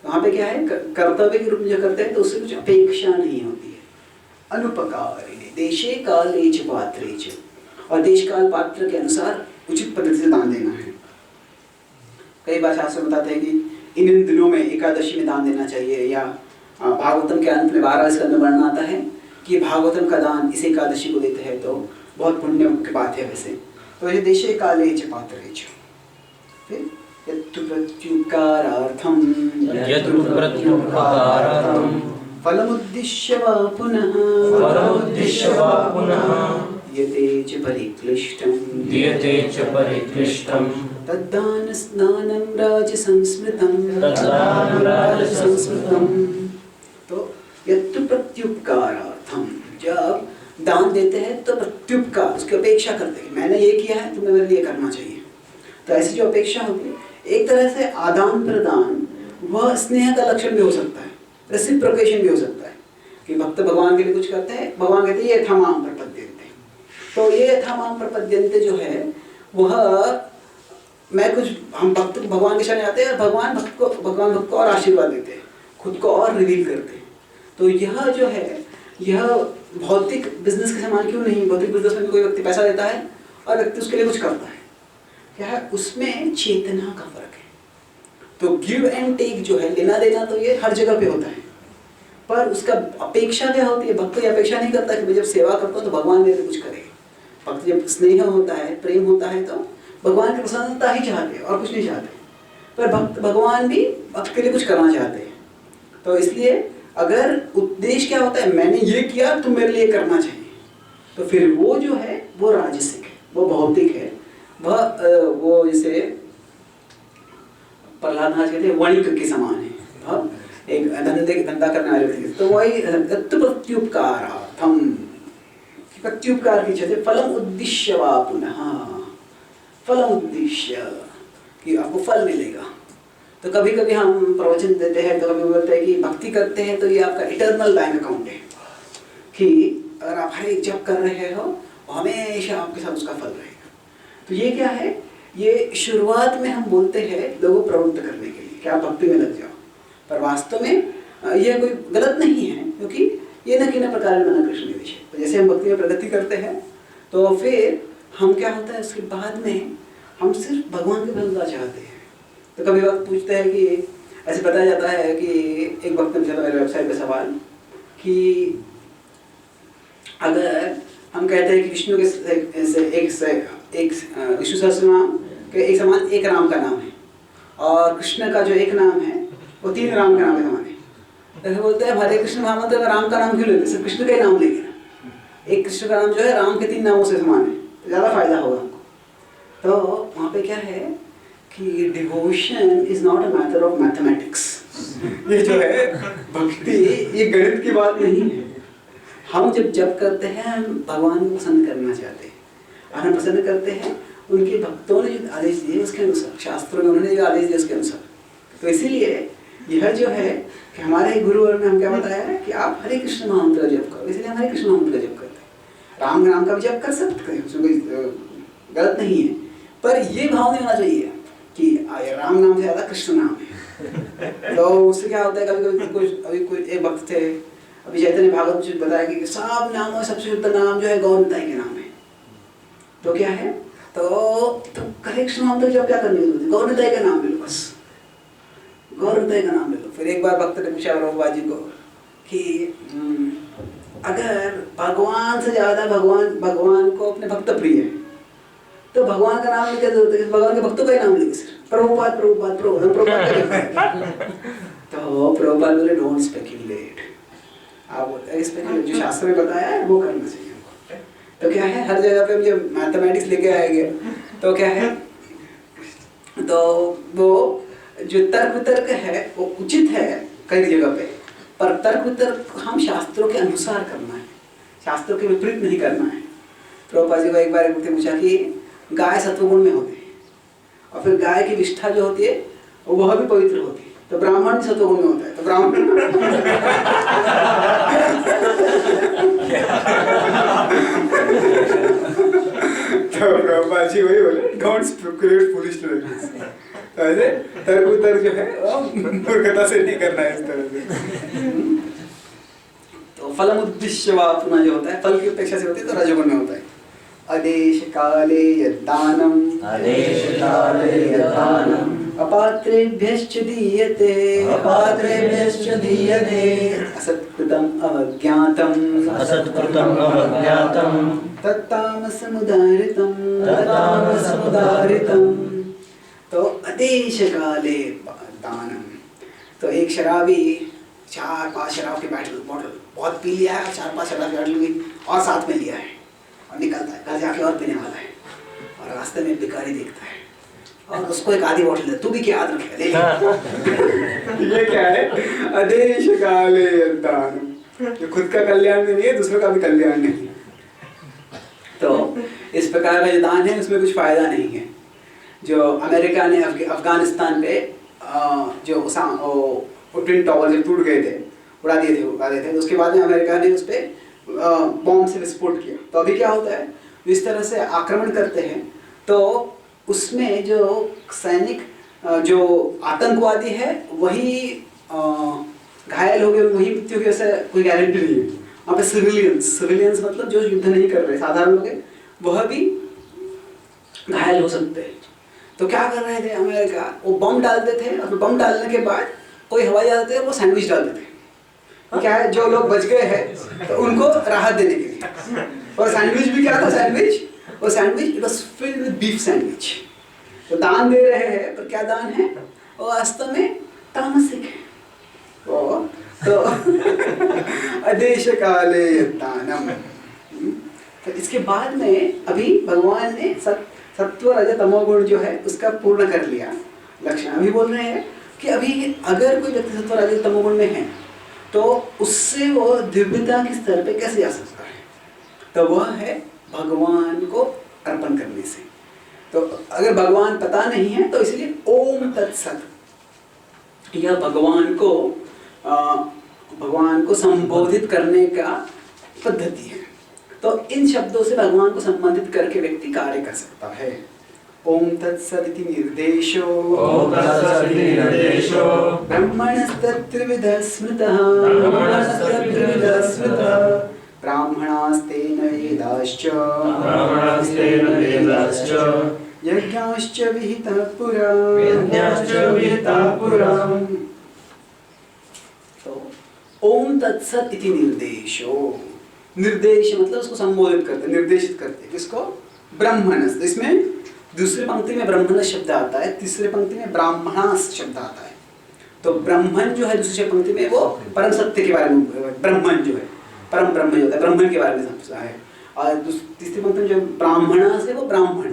Speaker 2: वहाँ पे क्या है, कर्तव्य के रूप में जो करते हैं तो उससे कुछ अपेक्षा नहीं होती है। अनुपकारिणे देशे काले च पात्रे च, और देश काल पात्र के अनुसार उचित पद्धति से दान देना है। कई बार शास्त्र बताते हैं कि इन दिनों में एकादशी में दान देना चाहिए, या भागवतम के अंत में 12वें स्कंद में वर्णन आता है कि भागवतम का दान इस एकादशी को देते हैं तो बहुत पुण्य की बात है। वैसे तो ये देशे काले च पात्रे च, फिर यत्तु प्रत्युपकारार्थम फलमुद्दिश्य वा पुनः दीयते च परिक्लिष्टं तद्दान स्नानं राजसंस्मृतं। तो यत्तु प्रत्युपकारार्थम, जब दान देते हैं तो प्रत्युपकार, उसकी अपेक्षा करते हैं, मैंने ये किया है तुम्हें मेरे लिए करना चाहिए। तो ऐसी जो अपेक्षा होती है, एक तरह से आदान प्रदान वह स्नेह का लक्षण भी हो सकता है, रेसिप्रोकेशन भी हो सकता है कि भक्त भगवान के लिए कुछ करते हैं, भगवान कहते हैं ये यथा माम प्रपद्यन्ते। तो ये यथा माम प्रपद्यन्ते जो है वह मैं कुछ, हम भक्त भगवान के शरण आते हैं और भगवान भक्त को और आशीर्वाद देते हैं, खुद को और रिवील करते हैं। तो यह जो है, यह भौतिक बिजनेस के समान क्यों नहीं? भौतिक बिजनेस में कोई व्यक्ति पैसा देता है और व्यक्ति उसके लिए कुछ करता है, क्या है उसमें चेतना का फर्क है। तो गिव एंड टेक जो है, लेना देना तो ये हर जगह पे होता है, पर उसका अपेक्षा क्या होती है? भक्त ये अपेक्षा नहीं करता कि मैं जब सेवा करता हूँ तो भगवान मेरे लिए कुछ करेगा। भक्त जब स्नेह होता है, प्रेम होता है, तो भगवान की प्रसन्नता ही चाहते हैं और कुछ नहीं चाहते। पर भक्त भगवान भी भक्त के लिए कुछ करना चाहते हैं। तो इसलिए अगर उद्देश्य क्या होता है, मैंने ये किया तुम मेरे लिए करना चाहिए, तो फिर वो जो है वो राजसिक है, वो भौतिक है, वो जैसे प्रहलाद महाराज कहते हैं वणिक के समान है, एक धंधा करने वाले व्यक्ति। तो वही प्रत्युपकारार्थम, प्रत्युपकार की चलते फलम उद्दिश्य वा पुनः, फलम उद्दिश्य कि आपको फल मिलेगा। तो कभी कभी हम प्रवचन देते हैं तो कभी बोलते हैं कि भक्ति करते हैं तो ये आपका इटर्नल बैंक अकाउंट है, कि अगर आप हर एक जप कर रहे हो हमेशा आपके साथ उसका फल रहेगा। तो ये क्या है, ये शुरुआत में हम बोलते हैं लोगों को प्रवृत्त करने के लिए कि आप भक्ति में लग जाओ, पर वास्तव में यह कोई गलत नहीं है, क्योंकि ये न किन प्रकार मना कृष्ण विषय। तो जैसे हम भक्ति में प्रगति करते हैं तो फिर हम क्या होता है, उसके बाद में हम सिर्फ भगवान की प्रसन्नता चाहते हैं। तो कभी वक्त पूछते हैं कि ऐसे बताया जाता है कि एक वक्त में पूछा मेरे वेबसाइट पे सवाल कि अगर हम कहते हैं कि विष्णु के एक विष्णु सहस्रनाम के एक समान एक राम का नाम है, और कृष्ण का जो एक नाम है वो 3 राम के नाम के समान है, तो बोलते हैं हरे कृष्ण महामंत्र में राम का नाम क्यों लेते, सिर्फ कृष्ण का ही नाम लेंगे ना। एक कृष्ण का नाम जो है राम के 3 नामों से समान है, तो ज़्यादा फायदा होगा हमको। तो वहाँ पे क्या है कि devotion is not a matter of mathematics. ये जो है भक्ति, ये गणित की बात नहीं है। हम जब जप करते हैं हम भगवान को प्रसन्न करना चाहते हैं, और हम प्रसन्न करते हैं उनके भक्तों ने जो आदेश दिए उसके अनुसार, शास्त्रों में उन्होंने जो आदेश दिए उसके अनुसार। तो इसीलिए यह जो है कि हमारे गुरुवर ने हम क्या बताया है कि आप हरे कृष्ण महामंत्र का जप करो, इसलिए हम हरे कृष्ण महामंत्र का जप करते हैं। राम नाम का भी जप कर सकते हैं, उसमें कोई गलत नहीं है, पर ये भाव नहीं होना चाहिए कि राम नाम से ज़्यादा कृष्ण नाम है। तो उससे क्या होता है, कभी कोई एक भक्त थे, अभी चैतन्य भागवत में बताया कि सब नामों सबसे शुद्ध नाम जो है गौरताई के नाम है। तो क्या है, तो हरे कृष्ण महामंत्र जब क्या करने की जरूरत है, गौरताई का नाम ले लो, बस गौरताई का नाम ले लो। फिर एक बार भक्त ने पूछा प्रभुपाद जी को कि अगर भगवान से ज्यादा भगवान को अपने भक्त प्रिय है तो भगवान का नाम लेकर जरूरत है, भगवान के भक्तों का ही नाम लेंगे सिर्फ प्रभुपाद। तो प्रभुपाद बोले डोंट स्पेक्युलेट, आप स्पेक्युलेट जो शास्त्र में बताया है वो करना चाहिए हमको। तो क्या है, हर जगह पे जब मैथमेटिक्स लेके आएंगे तो क्या है, तो वो जो तर्क वितर्क है वो उचित है कई जगह पे, पर तर्क वितर्क हम शास्त्रों के अनुसार करना है, शास्त्रों के विपरीत नहीं करना है। प्रभुपाद जी को एक बार एक व्यक्ति पूछा कि गाय सत्वगुण में होती है और फिर गाय की विष्ठा जो होती है वह भी पवित्र होती है, तो ब्राह्मण सत्वगुण में होता है, तो ब्राह्मण तो प्रभुपाद जी वही बोले, don't speculate foolishly like this. तो ऐसे तर्क वितर्क जो है मूर्खता से नहीं करना है इस तरह से। तो फलम उद्देश्य वा पुनः जो होता है फल की अपेक्षा से होती है तो रजोगुण में होता है। आदेश काले यदानम
Speaker 1: आदेश काले यदानम
Speaker 2: अपात्रेभ्यश्च दीयते
Speaker 1: अपात्रेभ्यश्च दीयते
Speaker 2: असत्कृतम् अवज्ञातम्
Speaker 1: असत्कृतम् अवज्ञातम्
Speaker 2: तत्तामसमुदारितम्
Speaker 1: तत्तामसमुदारितम्।
Speaker 2: तो आदेश काले दानम, तो एक शराबी 4-5 शराब की बोतल बहुत पी लिया है, 4-5 शराब की बोतल भी और साथ में लिया है और निकलता है, घर जाके और पीने वाला है और रास्ते में भिखारी देखता है और उसको एक आधी बोतल दे, तू भी क्या याद रखे ले ले। ये क्या है? आदेश काले दानम, जो खुद का कल्याण भी नहीं है दूसरों का भी कल्याण नहीं है। तो इस प्रकार का जो दान है उसमें कुछ फायदा नहीं है। जो अमेरिका ने अफगानिस्तान पे जो ट्विन टावर जब टूट गए थे, उड़ा दिए थे, उसके बाद में अमेरिका ने उस पर बॉम्ब से विस्फोट किया। तो अभी क्या होता है, इस तरह से आक्रमण करते हैं तो उसमें जो सैनिक जो आतंकवादी है वही घायल हो गए, वही मृत्यु की ऐसे कोई गारंटी नहीं है। वहाँ पे सिविलियंस मतलब जो युद्ध नहीं कर रहे साधारण लोग हैं वह भी घायल हो सकते हैं। तो क्या कर रहे थे अमेरिका, वो बम डालते थे और बम डालने के बाद कोई हवाई जहाज थे वो सैंडविच डालते थे। क्या है, जो लोग बच गए हैं तो उनको राहत देने के लिए। और सैंडविच भी क्या था, वो sandwich it was filled with beef sandwich. तो दान दे रहे हैं पर क्या दान है, वो वास्तव में तामसिक है। तो आदेश काले दानम। तो इसके बाद में अभी भगवान ने सत्व रज तमोगुण जो है उसका पूर्ण कर लिया लक्षण। अभी बोल रहे हैं कि अभी अगर कोई व्यक्ति सत्व रज तमोगुण में है तो उससे वो दिव्यता के स्तर पे कैसे जा सकता है, तो वह है भगवान को अर्पण करने से। तो अगर भगवान पता नहीं है तो इसलिए ओम तत्सत, यह भगवान को संबोधित करने का पद्धति है। तो इन शब्दों से भगवान को संबंधित करके व्यक्ति कार्य कर सकता है। ओम तत्सदिति निर्देशो ब्रह्मणस्तत्त्रिविधः स्मृतः ब्राह्मणास्तेन वेदाश्च यज्ञाश्च विहिताः पुरा। तो ओम तत्सत इति निर्देशो, निर्देश मतलब उसको संबोधित करते, निर्देशित करते किसको, ब्रह्मणस। इसमें दूसरी पंक्ति में ब्रह्मणस शब्द आता है, तीसरी पंक्ति में ब्राह्मणास शब्द आता है। तो ब्रह्मण जो है दूसरी पंक्ति में वो परम सत्य के बारे में, ब्रह्मण जो है परम ब्रह्म जो होता है ब्रह्मण के बारे में समझता है। और तीसरी पंक्ति में जो ब्राह्मणास है वो ब्राह्मण।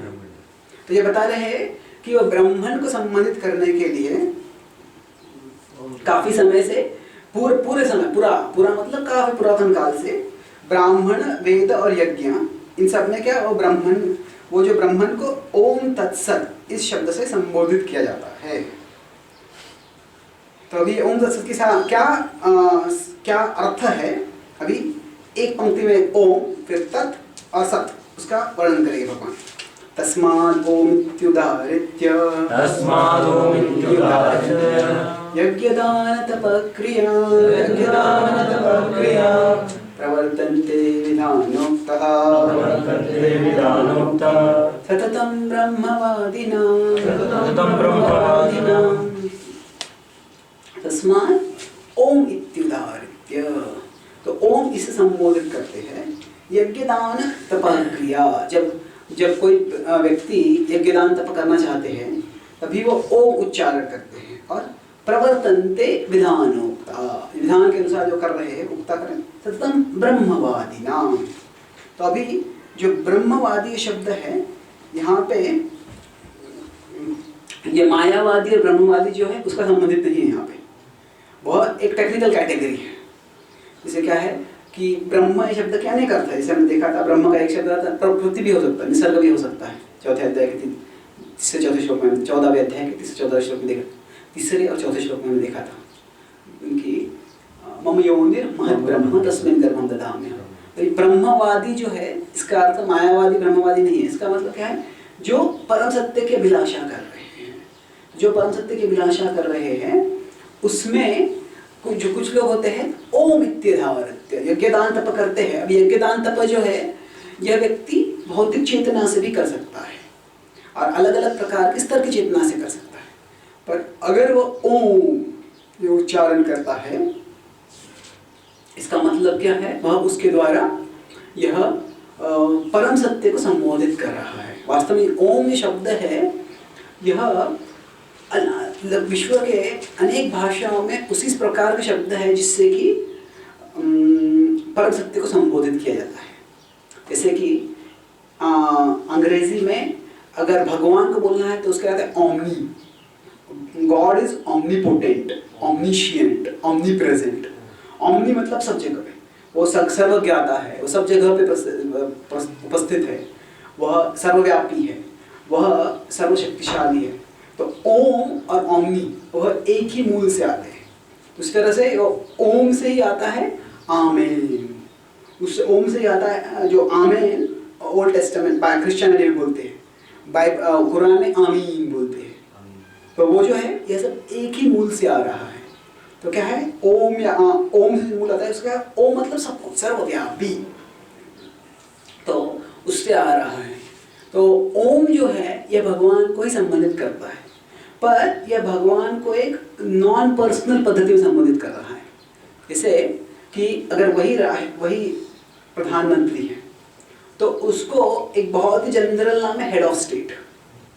Speaker 2: तो ये बता रहे हैं कि वो ब्राह्मण को संबंधित करने के लिए काफी समय से पूरे समय पूरा मतलब काफी पुरातन काल से ब्राह्मण वेद और यज्ञ इन सब में क्या वो जो ब्राह्मण को ओम तत्सत इस शब्द से संबोधित किया जाता है। तो अभी ओम तत्सत की क्या अर्थ है, अभी एक पंक्ति में ओम फिर तत् और सत उसका वर्णन करेंगे भगवान। तस्माद् ओम इत्युदाहृत्य यज्ञदान तपक्रिया प्रवर्तन्ते विधानोक्तः सततं ब्रह्मवादिनां। तस्मात् ओम इत्युदाहृत्य, तो ओम इसे संबोधित करते हैं। यज्ञदान तपक्रिया, जब कोई व्यक्ति यज्ञदान तप करना चाहते हैं तभी वो ओम उच्चारण करते हैं। और प्रवर्तन्ते विधानोक्ता, विधान के अनुसार जो कर रहे हैं उक्ता करें। सततं ब्रह्मवादिनां, तो अभी जो ब्रह्मवादी शब्द है यहाँ पे ये मायावादी और ब्रह्मवादी जो है उसका संबंधित नहीं है। यहाँ पे वह एक टेक्निकल कैटेगरी है। जैसे क्या है कि ब्रह्म शब्द क्या नहीं करता है, जैसे हमने देखा था ब्रह्म का एक शब्द था प्रकृति भी हो सकता है, निसर्ग भी हो सकता है। चौथे अध्याय के तीसरे चौथे श्लोक में, 14वें अध्याय के तीसरे 14वें श्लोक में देखा, तीसरे और चौथे श्लोक में हमने देखा था उनकी मम योनिर महत् ब्रह्म तस्मिन् गर्भं दधामि। तो ब्रह्मवादी जो है, इसका अर्थ मायावादी ब्रह्मवादी नहीं है, इसका मतलब क्या है, जो परम सत्य की अभिलाषा कर रहे हैं, जो परम सत्य की अभिलाषा कर रहे हैं उसमें कुछ लोग होते हैं ओम इत्यधावरत्य यज्ञदान तप करते हैं। अब यज्ञदान तप जो है यह व्यक्ति भौतिक चेतना से भी कर सकता है और अलग अलग प्रकार के स्तर की चेतना से कर सकता है, पर अगर वो ओम जो उच्चारण करता है इसका मतलब क्या है, वह उसके द्वारा यह परम सत्य को संबोधित कर रहा है। वास्तव में ओम ये शब्द है, यह विश्व के अनेक भाषाओं में उसी प्रकार का शब्द है जिससे कि परम सत्य को संबोधित किया जाता है। जैसे कि अंग्रेजी में अगर भगवान को बोलना है तो उसका कहते हैं omni, God is omnipotent, omniscient, omnipresent. Omni मतलब सब जगह पे, वो सर्वज्ञाता है, वो सब जगह पे उपस्थित है, वह सर्वव्यापी है, वह सर्वशक्तिशाली है। तो ओम और ओमनी वह एक ही मूल से आते हैं। उस तरह से वो ओम से ही आता है आमेन, उस ओम से ही आता है जो आमेन ओल्ड टेस्टामेंट बाय क्रिश्चियनिटी में बोलते हैं, बाय कुरान में आमीन बोलते हैं। तो वो जो है यह सब एक ही मूल से आ रहा है। तो क्या है ओम या ओम से मूल आता है, उसका ओम मतलब सब सर्वव्यापी, तो उससे आ रहा है। तो ओम जो है यह भगवान को ही संबंधित करता है, पर यह भगवान को एक नॉन पर्सनल पद्धति में संबोधित कर रहा है। जैसे कि अगर वही प्रधानमंत्री है तो उसको एक बहुत ही जनरल नाम है हेड ऑफ स्टेट,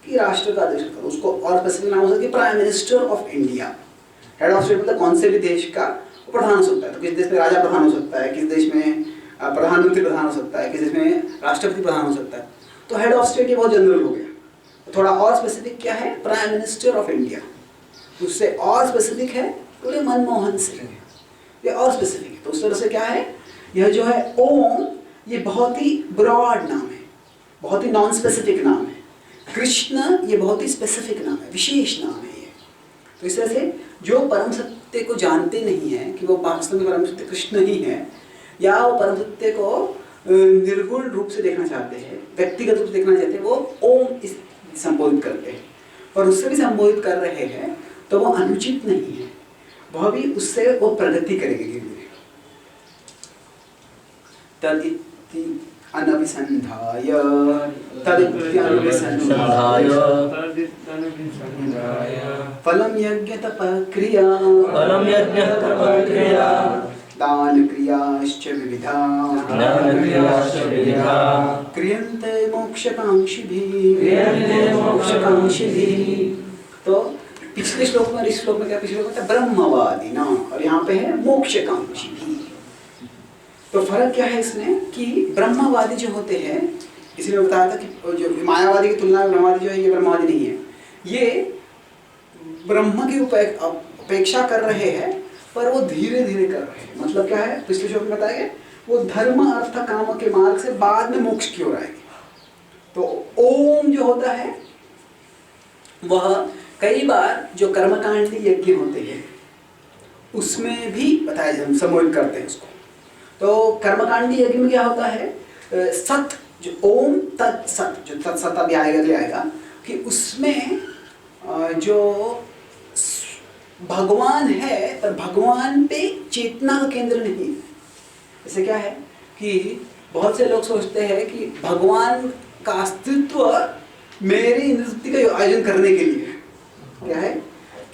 Speaker 2: कि राष्ट्र का अध्यक्ष, उसको और स्पेसिफिक नाम हो सकता है prime minister of India. Head of state मतलब कौन से भी देश का प्रधान हो सकता है। तो किसी देश में राजा प्रधान हो सकता है, किसी देश में प्रधानमंत्री प्रधान हो सकता है, किसी देश में राष्ट्रपति प्रधान हो सकता है। तो हेड ऑफ स्टेट ये बहुत जनरल हो गया। थोड़ा और स्पेसिफिक क्या है, प्राइम मिनिस्टर ऑफ इंडिया। उससे और स्पेसिफिक है बोले मनमोहन सिंह, ये और स्पेसिफिक है। तो उस तरह से क्या है, यह जो है ओम ये बहुत ही ब्रॉड नाम है, बहुत ही नॉन स्पेसिफिक नाम है। कृष्ण ये बहुत ही स्पेसिफिक नाम है, विशेष नाम है ये। तो इस तरह से जो परम सत्य को जानते नहीं है कि वो वास्तव में परम सत्य कृष्ण ही है, या वो परम सत्य को निर्गुण रूप से देखना चाहते हैं, व्यक्तिगत रूप से देखना चाहते हैं, वो ओम इस संबोधित करते हैं। और उससे भी संबोधित कर रहे हैं तो वो अनुचित नहीं है, वह भी उससे वो प्रगति करेंगे धीरे धीरे। तदिति अनभिसंधाय तदिति अनभिसंधाय फलं यज्ञ तप क्रिया दान क्रियाश्च विविधा क्रियन्ते मोक्षकांक्षिभिः। तो पिछले श्लोक में, इस श्लोक में क्या, पिछले श्लोक में था ब्रह्मवादी ना, और यहाँ पे है मोक्षकांक्षी भी। तो फर्क क्या है इसमें कि ब्रह्मवादी जो होते हैं, इसलिए बताया था कि जो मायावादी की तुलना में ब्रह्मवादी जो है ये ब्रह्मवादी नहीं है, ये ब्रह्म की अपेक्षा कर रहे हैं पर वो धीरे धीरे कर रहे हैं। मतलब क्या है, पिछले श्लोक में बताया गया वो धर्म अर्थ काम के मार्ग से बाद में मोक्ष की ओर आएगी। तो ओम जो होता है वह कई बार जो कर्मकांडी यज्ञ होते हैं उसमें भी बताया जाए, संबोधित करते हैं उसको। तो कर्मकांडी यज्ञ में क्या होता है, सत जो ओम तत् सत, जो तत् सत अभी आएगा कि उसमें जो भगवान है पर भगवान पे चेतना का केंद्र नहीं है। जैसे क्या है कि बहुत से लोग सोचते हैं कि भगवान का अस्तित्व मेरी नृत्य का आयोजन करने के लिए क्या है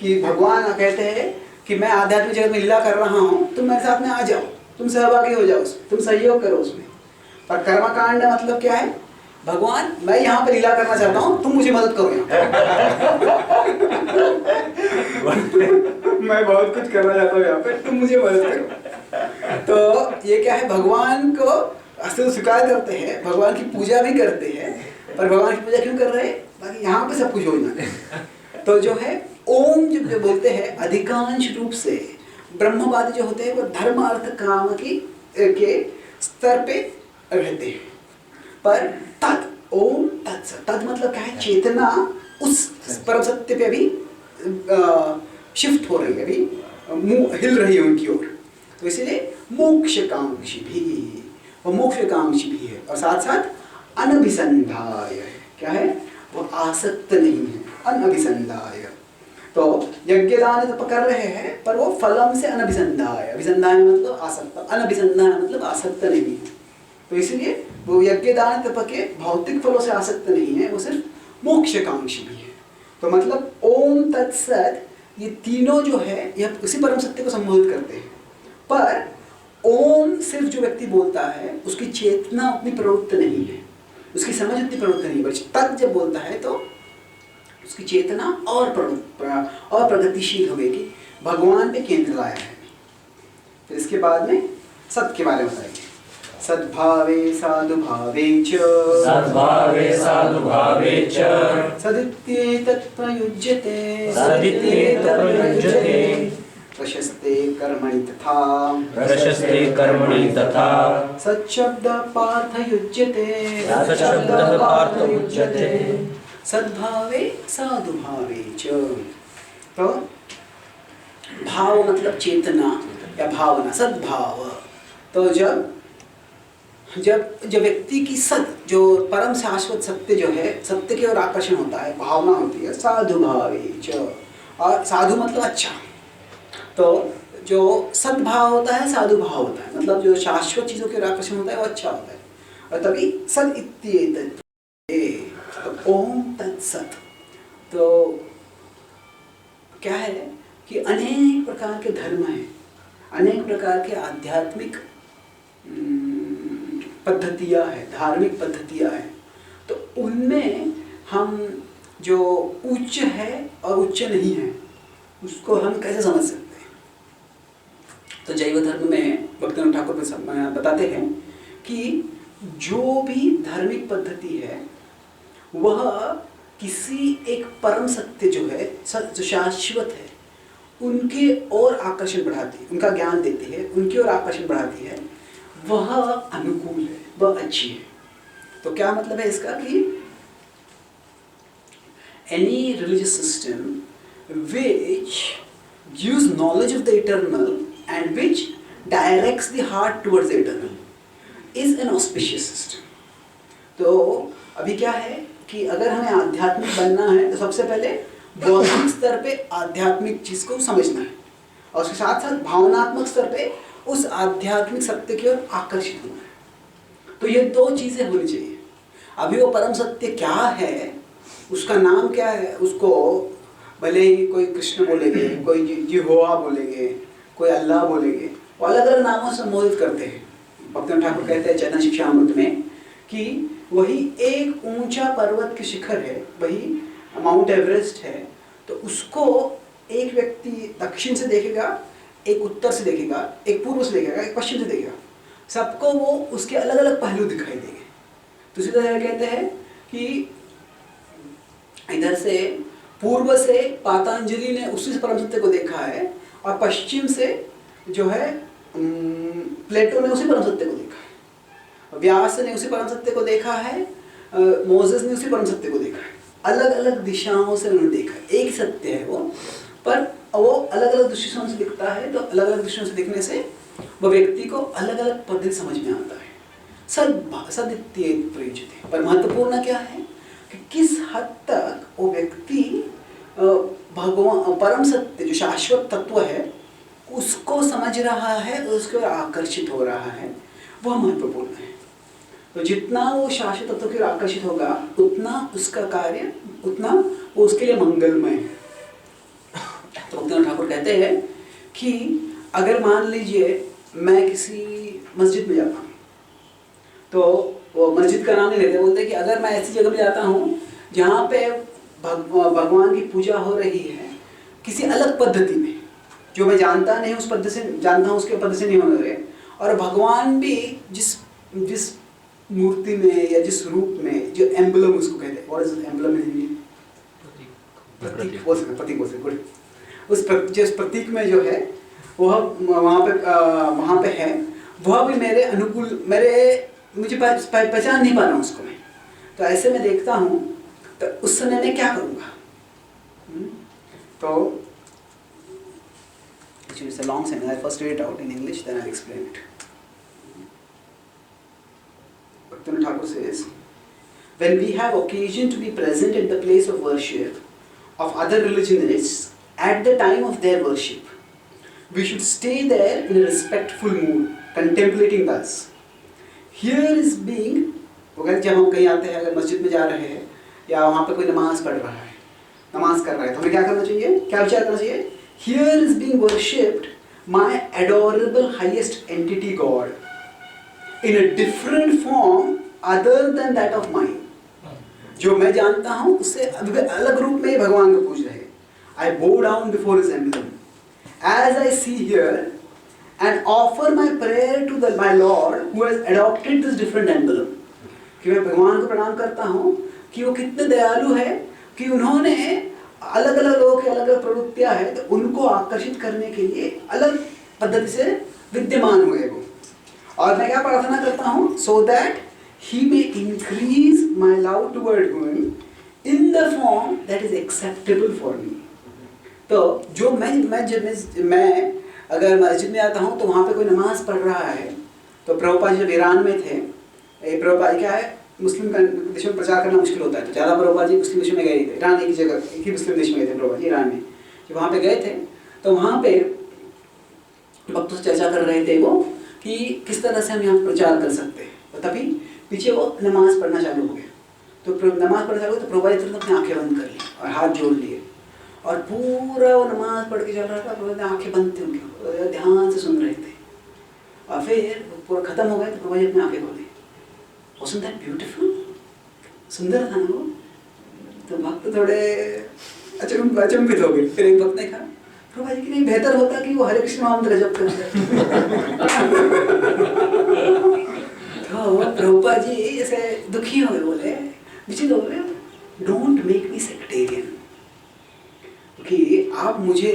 Speaker 2: कि भगवान कहते हैं कि मैं आध्यात्मिक जगत में लीला कर रहा हूँ, तुम मेरे साथ में आ जाओ, तुम सहभागी हो जाओ उसमें, तुम सहयोग करो उसमें। पर कर्मकांड मतलब क्या है, भगवान मैं यहाँ पे लीला करना चाहता हूँ, तुम मुझे मदद करो यहाँ मैं बहुत कुछ करना चाहता हूँ यहाँ पे, तुम मुझे मदद करो। तो ये क्या है, भगवान को अस्तित्व स्वीकार करते हैं, भगवान की पूजा भी करते हैं, पर भगवान की पूजा क्यों कर रहे हैं, ताकि यहाँ पे सब कुछ हो जाए। तो जो है ओम जो बोलते हैं अधिकांश रूप से ब्रह्मवादी जो होते हैं वो धर्म अर्थ काम के स्तर पे रहते हैं। पर तद ओम तत्सत, तद मतलब क्या है, चेतना उस परम सत्य पे अभी शिफ्ट हो रही है, अभी मुंह हिल रही है उनकी ओर। तो इसलिए मोक्षकांक्षी भी, वो मोक्षकांक्षी भी है और साथ साथ अनभिसंधाय है। क्या है, वो आसक्त नहीं है, अनभिसंधाय। तो यज्ञ दान तप कर रहे हैं पर वो फलम से अनभिसंधाय, अभिसंधाय मतलब आसक्त, अनभिसंधाय मतलब आसक्त नहीं है। तो इसलिए वो यज्ञ दान तप के भौतिक फलों से आसक्त नहीं है, वो सिर्फ मोक्षकांक्षी भी है। तो मतलब ओम तत्सत ये तीनों जो है यह उसी परम सत्य को संबोधित करते हैं। पर ओम सिर्फ जो व्यक्ति बोलता है उसकी चेतना उतनी प्रवृत्त नहीं है, उसकी समझ उतनी प्रवृत्त नहीं है। तत् जब बोलता है तो उसकी चेतना और प्रगतिशील हो गई कि भगवान पे केंद्र लाया है। फिर इसके बाद में सत के बारे में बताएंगे। सद्भावे साधुभावे च,
Speaker 1: सद्भावे साधुभावे च,
Speaker 2: सदित्येतत् प्रयुज्यते,
Speaker 1: सदित्येतत् प्रयुज्यते,
Speaker 2: प्रशस्ते कर्मणि तथा,
Speaker 1: प्रशस्ते कर्मणि तथा,
Speaker 2: सच्शब्द पार्थ युज्यते,
Speaker 1: सच्शब्दः पार्थ युज्यते,
Speaker 2: सद्भावे साधुभावे च। तो भाव मतलब चेतना या भावना, सद्भाव। तो जब व्यक्ति की सत, जो परम शाश्वत सत्य जो है, सत्य की ओर आकर्षण होता है, भावना होती है, साधुभावे च। और साधु मतलब अच्छा, तो जो सद्भाव होता है साधु भाव होता है, मतलब जो शाश्वत चीज़ों की ओर आकर्षण होता है वो अच्छा होता है। और तभी सद इत्येतत्, तो ओम तत्सत। तो क्या है कि अनेक प्रकार के धर्म हैं, अनेक प्रकार के आध्यात्मिक पद्धतियाँ हैं, धार्मिक पद्धतियाँ हैं। तो उनमें हम जो उच्च है और उच्च नहीं है उसको हम कैसे समझ सकते हैं। तो जैव धर्म में भक्तिनाथ ठाकुर बताते हैं कि जो भी धार्मिक पद्धति है वह किसी एक परम सत्य जो है, जो शाश्वत है, उनके ओर आकर्षण बढ़ाती है, उनका ज्ञान देती है, उनकी ओर आकर्षण बढ़ाती है, वह अनुकूल है, वह अच्छी है। तो क्या मतलब है इसका कि any religious system which gives knowledge of the eternal and which directs the heart towards the eternal is an auspicious system. तो अभी क्या है कि अगर हमें आध्यात्मिक बनना है तो सबसे पहले बौद्धिक स्तर पे आध्यात्मिक चीज़ को समझना है और उसके साथ साथ भावनात्मक स्तर पे उस आध्यात्मिक सत्य की ओर आकर्षित होना है। तो ये दो चीज़ें होनी चाहिए। अभी वो परम सत्य क्या है, उसका नाम क्या है, उसको भले ही कोई कृष्ण बोलेंगे, कोई यहोवा बोलेंगे, कोई अल्लाह बोलेंगे, वो अलग अलग नामों से संबोधित करते हैं। भक्तिनाथ ठाकुर कहते हैं चैतन्य शिक्षामृत में कि वही एक ऊंचा पर्वत के शिखर है, वही माउंट एवरेस्ट है। तो उसको एक व्यक्ति दक्षिण से देखेगा, एक उत्तर से देखेगा, एक पूर्व से देखेगा, एक पश्चिम से देखेगा, सबको वो उसके अलग अलग पहलू दिखाई देंगे। तो इसी तरह कहते हैं कि इधर से पूर्व से पातंजलि ने उसी परम सत्य को देखा है और पश्चिम से जो है प्लेटो ने उसी परम सत्य को देखा है, व्यास ने उसी परम सत्य को देखा है, मोसेस ने उसी परम सत्य को देखा है। अलग अलग दिशाओं से उन्होंने देखा, एक सत्य है वो, पर वो अलग अलग दृष्टिकोण से दिखता है। तो अलग अलग दृष्टिकोण से दिखने से वो व्यक्ति को अलग अलग पद्धति समझ में आता है। सदित्येत प्रयुज्यते। पर महत्वपूर्ण क्या है कि किस हद तक वो व्यक्ति भगवान परम सत्य जो शाश्वत तत्व है उसको समझ रहा है, उसके ओर आकर्षित हो रहा है, वह महत्वपूर्ण है। तो जितना वो शाश्वत तत्व की ओर आकर्षित होगा उतना उसका कार्य, उतना वो उसके लिए मंगलमय है। तो भक्तिनाथ ठाकुर कहते हैं कि अगर मान लीजिए मैं किसी मस्जिद में जाता हूँ, तो वो मस्जिद का नाम नहीं लेते, बोलते कि अगर मैं ऐसी जगह में जाता हूँ जहाँ पे भगवान की पूजा हो रही है किसी अलग पद्धति में, जो मैं जानता नहीं उस पद्धति से जानता हूँ, उसके पद्धति से नहीं हो रहे, और भगवान भी जिस मूर्ति में या जिस रूप में, जो एम्बलम उसको कहते हैं, व्हाट इज एम्बलम इन हिंदी? प्रतीक बोल सकते, प्रतीक बोल सकते। उस प्रतीक में जो है वह वहाँ पे है, वह भी मेरे अनुकूल, मुझे पहचान नहीं पा रहा हूँ उसको मैं। तो ऐसे में देखता हूँ तो उस समय मैं क्या करूँगा? तो it's a long sentence. I first read it out in English, then I'll explain it. Bhaktivinoda Thakur says, when we have occasion to be present at the place of worship of other religionists at the time of their worship, we should stay there in a respectful mood, contemplating thus. Here is being, जब हम कहीं आते हैं, अगर मस्जिद में जा रहे हैं या वहाँ पे कोई नमाज पढ़ रहा है, नमाज कर रहा है, तो हमें क्या करना चाहिए, क्या विचार करना चाहिए? Here is being worshipped my adorable highest entity God in a different form other than that of mine. जो मैं जानता हूँ उससे अलग रूप में भगवान को पूज रहे हैं. I bow down before his emblem as I see here and offer my prayer to my Lord who has adopted this different emblem. कि मैं भगवान को प्रणाम करता हूँ कि वो कितने दयालु है कि उन्होंने अलग अलग लोगों की अलग अलग प्रवृत्तियां है, तो उनको आकर्षित करने के लिए अलग पद्धति से विद्यमान हुए वो. और मैं क्या प्रार्थना करता हूँ? So that he may increase my love toward him in the form that is acceptable for me. तो जो मैं अगर मस्जिद में आता हूँ तो वहाँ पे कोई नमाज पढ़ रहा है, तो प्रभुपाद जब ईरान में थे, प्रभुपाद क्या है, मुस्लिम देशों में प्रचार करना मुश्किल होता है, तो ज़्यादा प्रभुपाद जी मुस्लिम देशों में गए थे. ईरान एक ही जगह, एक ही मुस्लिम देश में गए थे प्रभुपाद जी, ईरान में. जब वहाँ पे गए थे तो वहाँ पे भक्तों से चर्चा कर रहे थे वो कि किस तरह से हम यहाँ प्रचार कर सकते हैं. तो तभी पीछे वो नमाज पढ़ना चालू हो गया. तो नमाज पढ़ना चालू हो तो प्रभुपाद जी तुरंत अपनी आँखें बंद कर ली और हाथ जोड़ लिए और पूरा वो नमाज पढ़ के चल रहा था. प्रभुपाद जी आँखें बंद थी उनकी, ध्यान से सुन रहे थे. और फिर पूरा खत्म हो गया तो प्रभुपाद जी अपनी आँखें खोली. Wasn't that beautiful? सुंदर था ना वो. तो भक्त थोड़े अचंभित हो गए. फिर एक भक्त ने कहा, प्रभुपाद जी कि नहीं बेहतर होता कि वो हरे कृष्ण महामंत्र का जप करते. तो प्रभुपाद जी जैसे दुखी हो गए, बोले विचित हो गए, डोंट मेक मी सेक्टेरियन. कि आप मुझे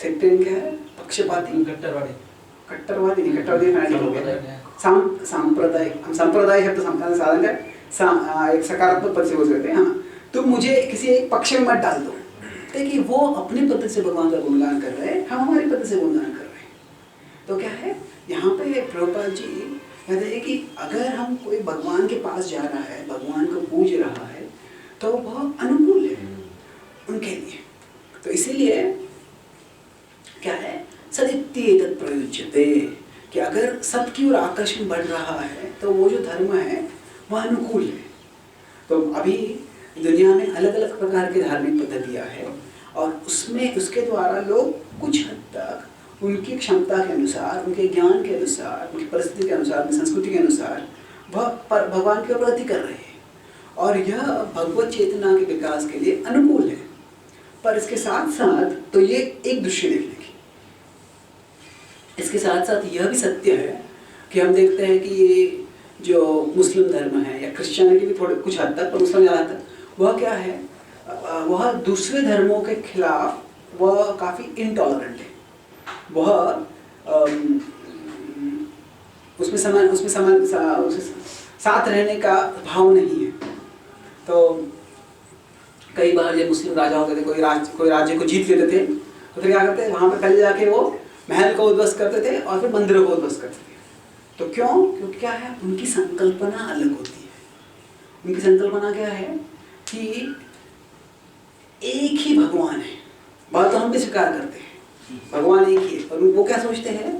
Speaker 2: सेक्टेरियन क्या है, पक्षपाती, कट्टरवादी नहीं, कट्टरवादी फैनाटिक हो गया. सांप्रदायिक, हम संप्रदाय शब्द साधन का एक सकारात्मक पद से बोल सकते हैं. हाँ, तुम मुझे किसी एक पक्ष में मत डाल दो. देखिए वो अपनी पद्धति से भगवान का गुणगान कर रहे हैं, हम हमारी पद्धति से गुणगान कर रहे हैं. तो क्या है यहाँ पे प्रभुपाद जी कहते हैं कि अगर हम कोई भगवान के पास जा रहा है, भगवान को पूज रहा है, तो वह अनुकूल है उनके लिए. तो इसीलिए क्या है, सदित्य तत् प्रयुज्यते, कि अगर सबकी ओर आकर्षण बढ़ रहा है तो वो जो धर्म है वह अनुकूल है. तो अभी दुनिया में अलग अलग प्रकार की धार्मिक पद्धतियाँ हैं और उसमें उसके द्वारा लोग कुछ हद तक उनकी क्षमता के अनुसार, उनके ज्ञान के अनुसार, उनकी परिस्थिति के अनुसार, उनकी संस्कृति के अनुसार वह भगवान की प्रगति कर रहे हैं. और यह भगवत चेतना के विकास के लिए अनुकूल है. पर इसके साथ साथ तो ये एक दृश्य देखने की, इसके साथ साथ यह भी सत्य है कि हम देखते हैं कि ये जो मुस्लिम धर्म है या क्रिश्चियनिटी भी थोड़े कुछ हद तक, पर मुस्लिम ज़्यादा हद तक, वह क्या है, वह दूसरे धर्मों के खिलाफ वह काफ़ी इनटॉलरेंट है. वह उसमें साथ रहने का भाव नहीं है. तो कई बार जब मुस्लिम राजा होते थे, कोई राज्य को जीत लेते थे, तो फिर क्या करते हैं, वहाँ पे पहले जाके वो महल को उद्ध्वस्त करते थे और फिर मंदिरों को उद्ध्वस्त करते थे. तो क्यों? क्योंकि क्या है, उनकी संकल्पना अलग होती है. उनकी संकल्पना क्या है कि एक ही भगवान है. बात तो हम भी स्वीकार करते हैं, भगवान एक ही है, पर वो क्या सोचते हैं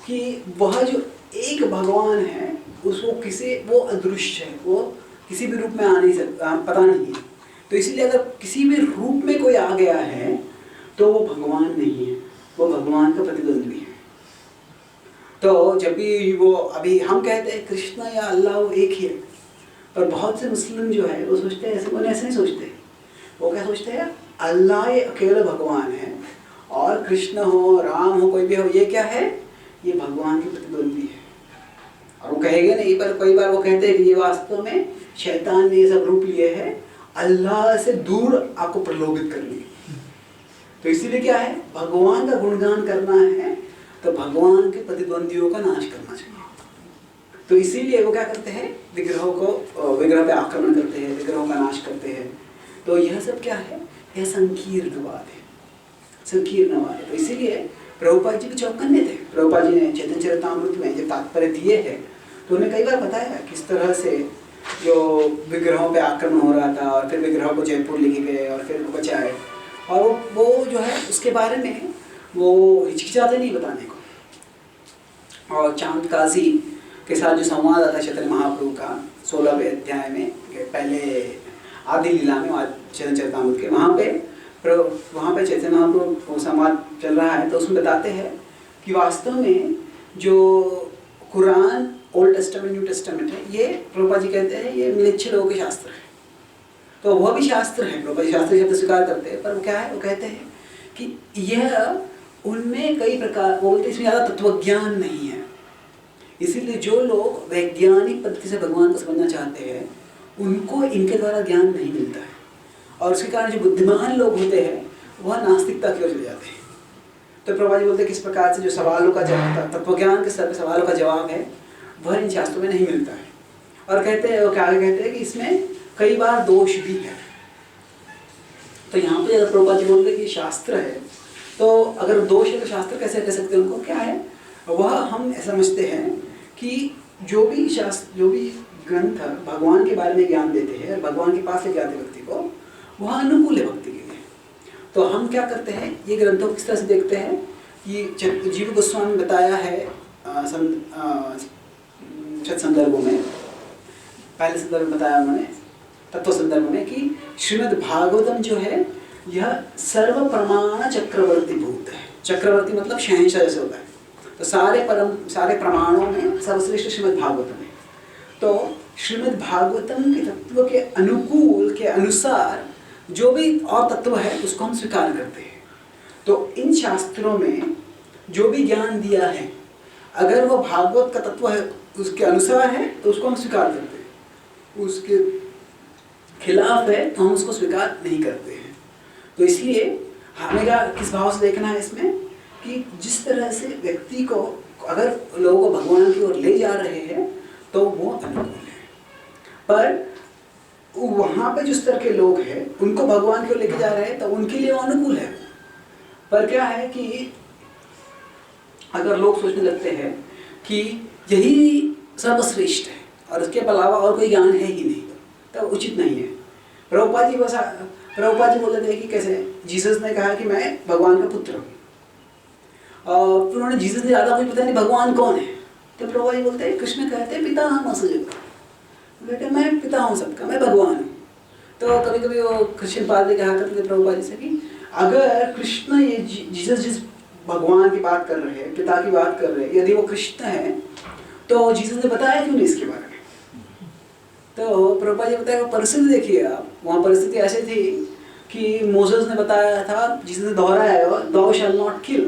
Speaker 2: कि वह जो एक भगवान है उसको वो अदृश्य है, वो किसी भी रूप में आ नहीं सकता, पता नहीं है. तो इसीलिए अगर किसी भी रूप में कोई आ गया है तो वो भगवान नहीं है, वो भगवान का प्रतिद्वंद्वी है. तो जब भी वो, अभी हम कहते हैं कृष्ण या अल्लाह वो एक ही है, पर बहुत से मुस्लिम जो है वो सोचते हैं, ऐसे नहीं सोचते. वो क्या सोचते हैं, अल्लाह ये अकेला भगवान है और कृष्ण हो, राम हो, कोई भी हो, ये क्या है, ये भगवान के प्रतिद्वंद्वी है. और वो कहेंगे नहीं, पर कई बार वो कहते हैं कि ये वास्तव में शैतान ने ये सब रूप लिए है अल्लाह से दूर आपको प्रलोभित करने. तो इसीलिए क्या है, भगवान का गुणगान करना है तो भगवान के प्रतिद्वंदियों का नाश करना चाहिए। तो इसीलिए वो क्या करते हैं, विग्रह पे आक्रमण करते हैं, विग्रहों का नाश करते हैं। तो यह सब क्या है, यह संकीर्णवाद है, संकीर्णवाद है। तो इसीलिए प्रभुपाद जी भी चौकन्ने थे। प्रभुपाद जी ने चैतन्य चरितामृत में जब तात्पर्य दिए हैं तो उन्हें कई बार बताया किस तरह से जो विग्रहों पे आक्रमण हो रहा था और फिर विग्रहों को जयपुर लेके गए और फिर बचाए, और वो जो है उसके बारे में वो हिचकिचाते नहीं बताने को। और चांद काजी के साथ जो संवाद आता है चैतन्य महाप्रभु का 16वें अध्याय में, पहले आदि लीला में चैतन्य चरितामृत के, वहाँ पे चैतन्य महाप्रभु संवाद चल रहा है तो उसमें बताते हैं कि वास्तव में जो Quran old testament new testament है, ये प्रभुपाद जी कहते हैं ये म्लेच्छ लोगों के शास्त्र है। तो वह भी शास्त्र है, प्रभुपाद जी शास्त्र शब्द स्वीकार करते हैं, पर वो क्या है, वो कहते हैं कि यह उनमें कई प्रकार, वो बोलते इसमें ज़्यादा तत्वज्ञान नहीं है। इसीलिए जो लोग वैज्ञानिक पद्धति से भगवान को समझना चाहते हैं उनको इनके द्वारा ज्ञान नहीं मिलता है, और उसके कारण जो बुद्धिमान लोग होते हैं वह नास्तिकता की ओर चले जाते हैं। तो प्रभुपाद जी बोलते हैं किस प्रकार से जो सवालों का जवाब, तत्वज्ञान के स्तर पर सवालों का जवाब है वह इन शास्त्रों में नहीं मिलता है। और कहते हैं, वो क्या कहते हैं कि इसमें कई बार दोष भी है। तो यहाँ पे अगर प्रभुपाद जी बोलते हैं कि शास्त्र है, तो अगर दोष है तो शास्त्र कैसे कह सकते हैं उनको, क्या है वह हम समझते हैं कि जो भी शास्त्र, जो भी ग्रंथ भगवान के बारे में ज्ञान देते हैं, भगवान के पास ले जाते व्यक्ति को, वह अनुकूल है भक्ति के लिए। तो हम क्या करते हैं, ये ग्रंथों को किस तरह से देखते हैं कि जीव गोस्वामी ने बताया है संदर्भों में, पहले संदर्भ में बताया उन्होंने तत्व संदर्भ में कि श्रीमद् भागवतम जो है यह सर्व प्रमाण चक्रवर्ती भूत है। चक्रवर्ती मतलब शहंशाह जैसे होता है। तो सारे प्रमाणों में सर्वश्रेष्ठ श्रीमद् भागवतम है। तो श्रीमद् भागवतम के तत्व के अनुकूल के अनुसार जो भी और तत्व है उसको हम स्वीकार करते हैं। तो इन शास्त्रों में जो भी ज्ञान दिया है, अगर वो भागवत का तत्व है उसके अनुसार है तो उसको हम स्वीकार करते हैं, उसके खिलाफ है तो हम उसको स्वीकार नहीं करते हैं। तो इसलिए हमें क्या किस भाव से देखना है इसमें कि जिस तरह से व्यक्ति को अगर लोगों को भगवान की ओर ले जा रहे हैं तो वो अनुकूल है, पर वहाँ पे जिस तरह के लोग हैं उनको भगवान की ओर लेके जा रहे हैं तो उनके लिए वो अनुकूल है। पर क्या है कि अगर लोग सोचने लगते हैं कि यही सर्वश्रेष्ठ है और उसके अलावा और कोई ज्ञान है ही नहीं, तो उचित नहीं है। प्रभुपाद जी बोलते थे कि कैसे जीसस ने कहा कि मैं भगवान का पुत्र हूँ, और फिर उन्होंने जीसस ने ज़्यादा कुछ पता नहीं भगवान कौन है। तो प्रभुपाद जी बोलते हैं, कृष्ण कहते हैं पिता हम असुजग, बेटे मैं पिता हूँ सबका, मैं भगवान हूँ। तो कभी कभी वो कृष्ण पाद कहा करते थे प्रभुपाद जी से कि अगर कृष्ण ये जीसस जिस भगवान की बात कर रहे हैं, पिता की बात कर रहे हैं, यदि वो कृष्ण है तो जीसस ने बताया क्यों नहीं इसके बारे में। तो प्रभुपाद जी बताया परिस्थिति देखिए आप, वहाँ परिस्थिति ऐसी थी कि मोसेस ने बताया था, जीसस ने दोहराया thou shall not kill,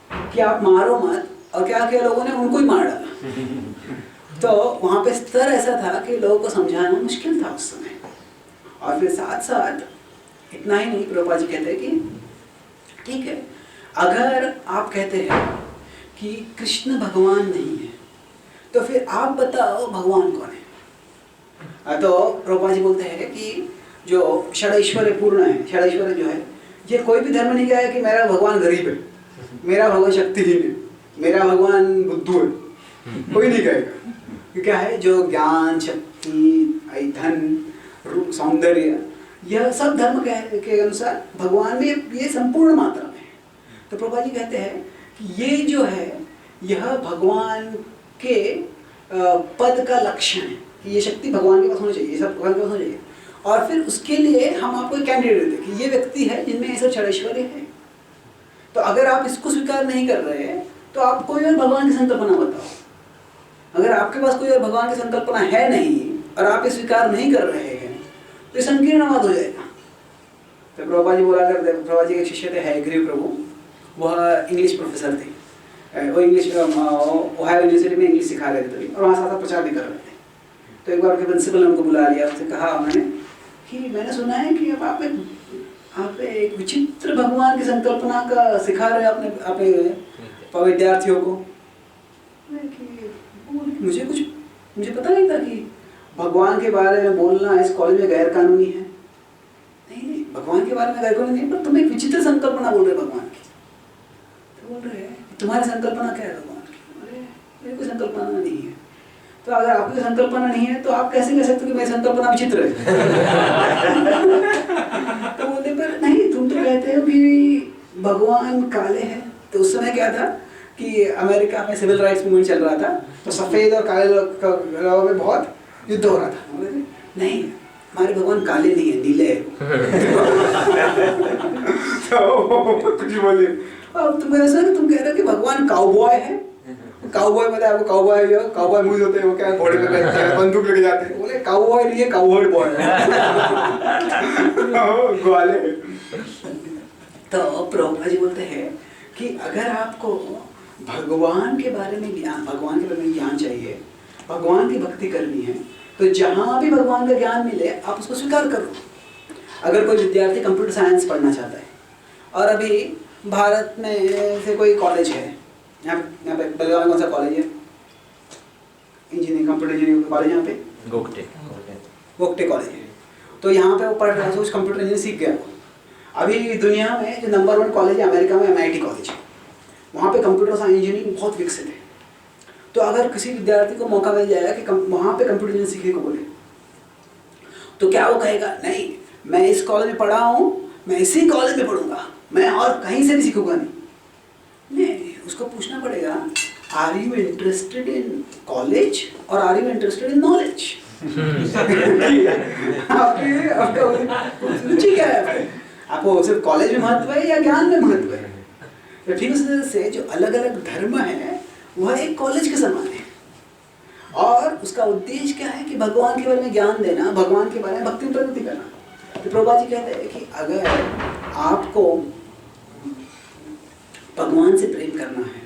Speaker 2: कि आप मारो मत, और क्या किया लोगों ने, उनको ही मार डाला। तो वहाँ पे स्तर ऐसा था कि लोगों को समझाना मुश्किल था उस समय। और फिर साथ साथ इतना ही नहीं, प्रभुपाद जी कहते हैं कि ठीक है, अगर आप कहते हैं कि कृष्ण भगवान नहीं है तो फिर आप बताओ भगवान कौन है। तो प्रभुपाद जी बोलते हैं कि जो षडैश्वर्य पूर्ण है, षडैश्वर्य जो है, ये कोई भी धर्म नहीं कहा कि मेरा भगवान गरीब है, मेरा भगवान शक्तिहीन है, मेरा भगवान बुद्धू है, कोई नहीं कहेगा। क्या है, जो ज्ञान, शक्ति, धन, सौंदर्य, यह सब धर्म के अनुसार भगवान में ये संपूर्ण मात्रा में है। तो प्रभुपाद जी कहते हैं कि ये जो है यह भगवान के पद का लक्षण है कि ये शक्ति भगवान के पास होनी चाहिए, ये सब भगवान के पास होना चाहिए। और फिर उसके लिए हम आपको एक कैंडिडेट देते हैं कि ये व्यक्ति है जिनमें ये सब षडैश्वर्य है। तो अगर आप इसको स्वीकार नहीं कर रहे हैं तो आप कोई और भगवान की संकल्पना बताओ। अगर आपके पास कोई और भगवान की संकल्पना है नहीं और आप ये स्वीकार नहीं कर रहे हैं तो ये संकीर्णवाद हो जाएगा। तो प्रभुपाद जी बोला करते, प्रभुपाद जी के शिष्य थे हयग्रीव प्रभु, वह इंग्लिश प्रोफेसर थे, वो इंग्लिश ओहायो यूनिवर्सिटी में इंग्लिश सिखा रहे थे और वहाँ साथ प्रचार भी कर रहे थे। तो एक बार उनके प्रिंसिपल ने उनको बुला लिया, उनसे कहा उन्होंने कि मैंने सुना है कि अब आप आप एक विचित्र भगवान की संकल्पना का सिखा रहे अपने अपने विद्यार्थियों को कि मुझे पता नहीं था कि भगवान के बारे में बोलना इस कॉलेज में गैर कानूनी है। नहीं, भगवान के बारे में गैर कानूनी नहीं, पर तुम एक विचित्र संकल्पना बोल रहे भगवान की। तो बोल रहे तुम्हारी संकल्पना क्या है भगवान की? अरे मेरी कोई संकल्पना नहीं है। तो अगर आपकी संकल्पना नहीं है तो आप कैसे कह सकते हो कि मेरी संकल्पना विचित्र है? तो बोलते पर नहीं, तुम तो कहते हो कि भगवान काले हैं। तो उस समय क्या था कि अमेरिका में सिविल राइट्स मूवमेंट चल रहा था, तो सफेद और काले लोगों में बहुत युद्ध हो रहा था। नहीं, हमारे भगवान काले नहीं है, नीले हैं। तो कुछ बोले अब तुम ऐसा कि तुम कह रहे हो कि भगवान काउबॉय है। काउबॉय मतलब आपको काउबॉय मूवीज होते हैं, वो क्या घोड़े पे बैठते हैं, बंदूक लेके जाते हैं। बोले काउबॉय नहीं है, काउबॉय बॉय है। ग्वाले। तो प्रभुपाद जी बोलते हैं कि अगर आपको भगवान के बारे में ज्ञान चाहिए, भगवान की भक्ति करनी है, तो जहाँ भी भगवान का ज्ञान मिले आप उसको स्वीकार करो। अगर कोई विद्यार्थी कंप्यूटर साइंस पढ़ना चाहता है और अभी भारत में से कोई कॉलेज है, यहाँ पे बेलगाम में कौन सा कॉलेज है? इंजीनियरिंग, कंप्यूटर इंजीनियरिंग कॉलेज यहाँ पे गोगटे कॉलेज है। तो यहाँ पे वो पढ़ रहा है, कुछ कंप्यूटर इंजीनियरिंग सीख गया। अभी दुनिया में जो नंबर 1 कॉलेज है अमेरिका में MIT कॉलेज है, वहाँ पे कंप्यूटर साइंस इंजीनियरिंग बहुत विकसित है। तो अगर किसी विद्यार्थी को मौका मिल जाएगा कि वहाँ पे कंप्यूटर इंजीनियरिंग सीखने को बोले, तो क्या वो कहेगा नहीं मैं इस कॉलेज में पढ़ा हूँ, मैं इसी कॉलेज में पढ़ूंगा, मैं और कहीं से भी सीखूंगा नहीं। उसको पूछना पड़ेगा are you interested in college और are you interested in knowledge? आपका रुचि क्या है? आपको सिर्फ कॉलेज में महत्व है या ज्ञान में महत्व है? तो ठीक उसी तरह से जो अलग अलग धर्म है वह एक कॉलेज के समान है, और उसका उद्देश्य क्या है कि भगवान के बारे में ज्ञान देना, भगवान के बारे में भक्ति प्रगति करना। तो प्रभुपाद जी कहते हैं कि अगर आपको भगवान से प्रेम करना है,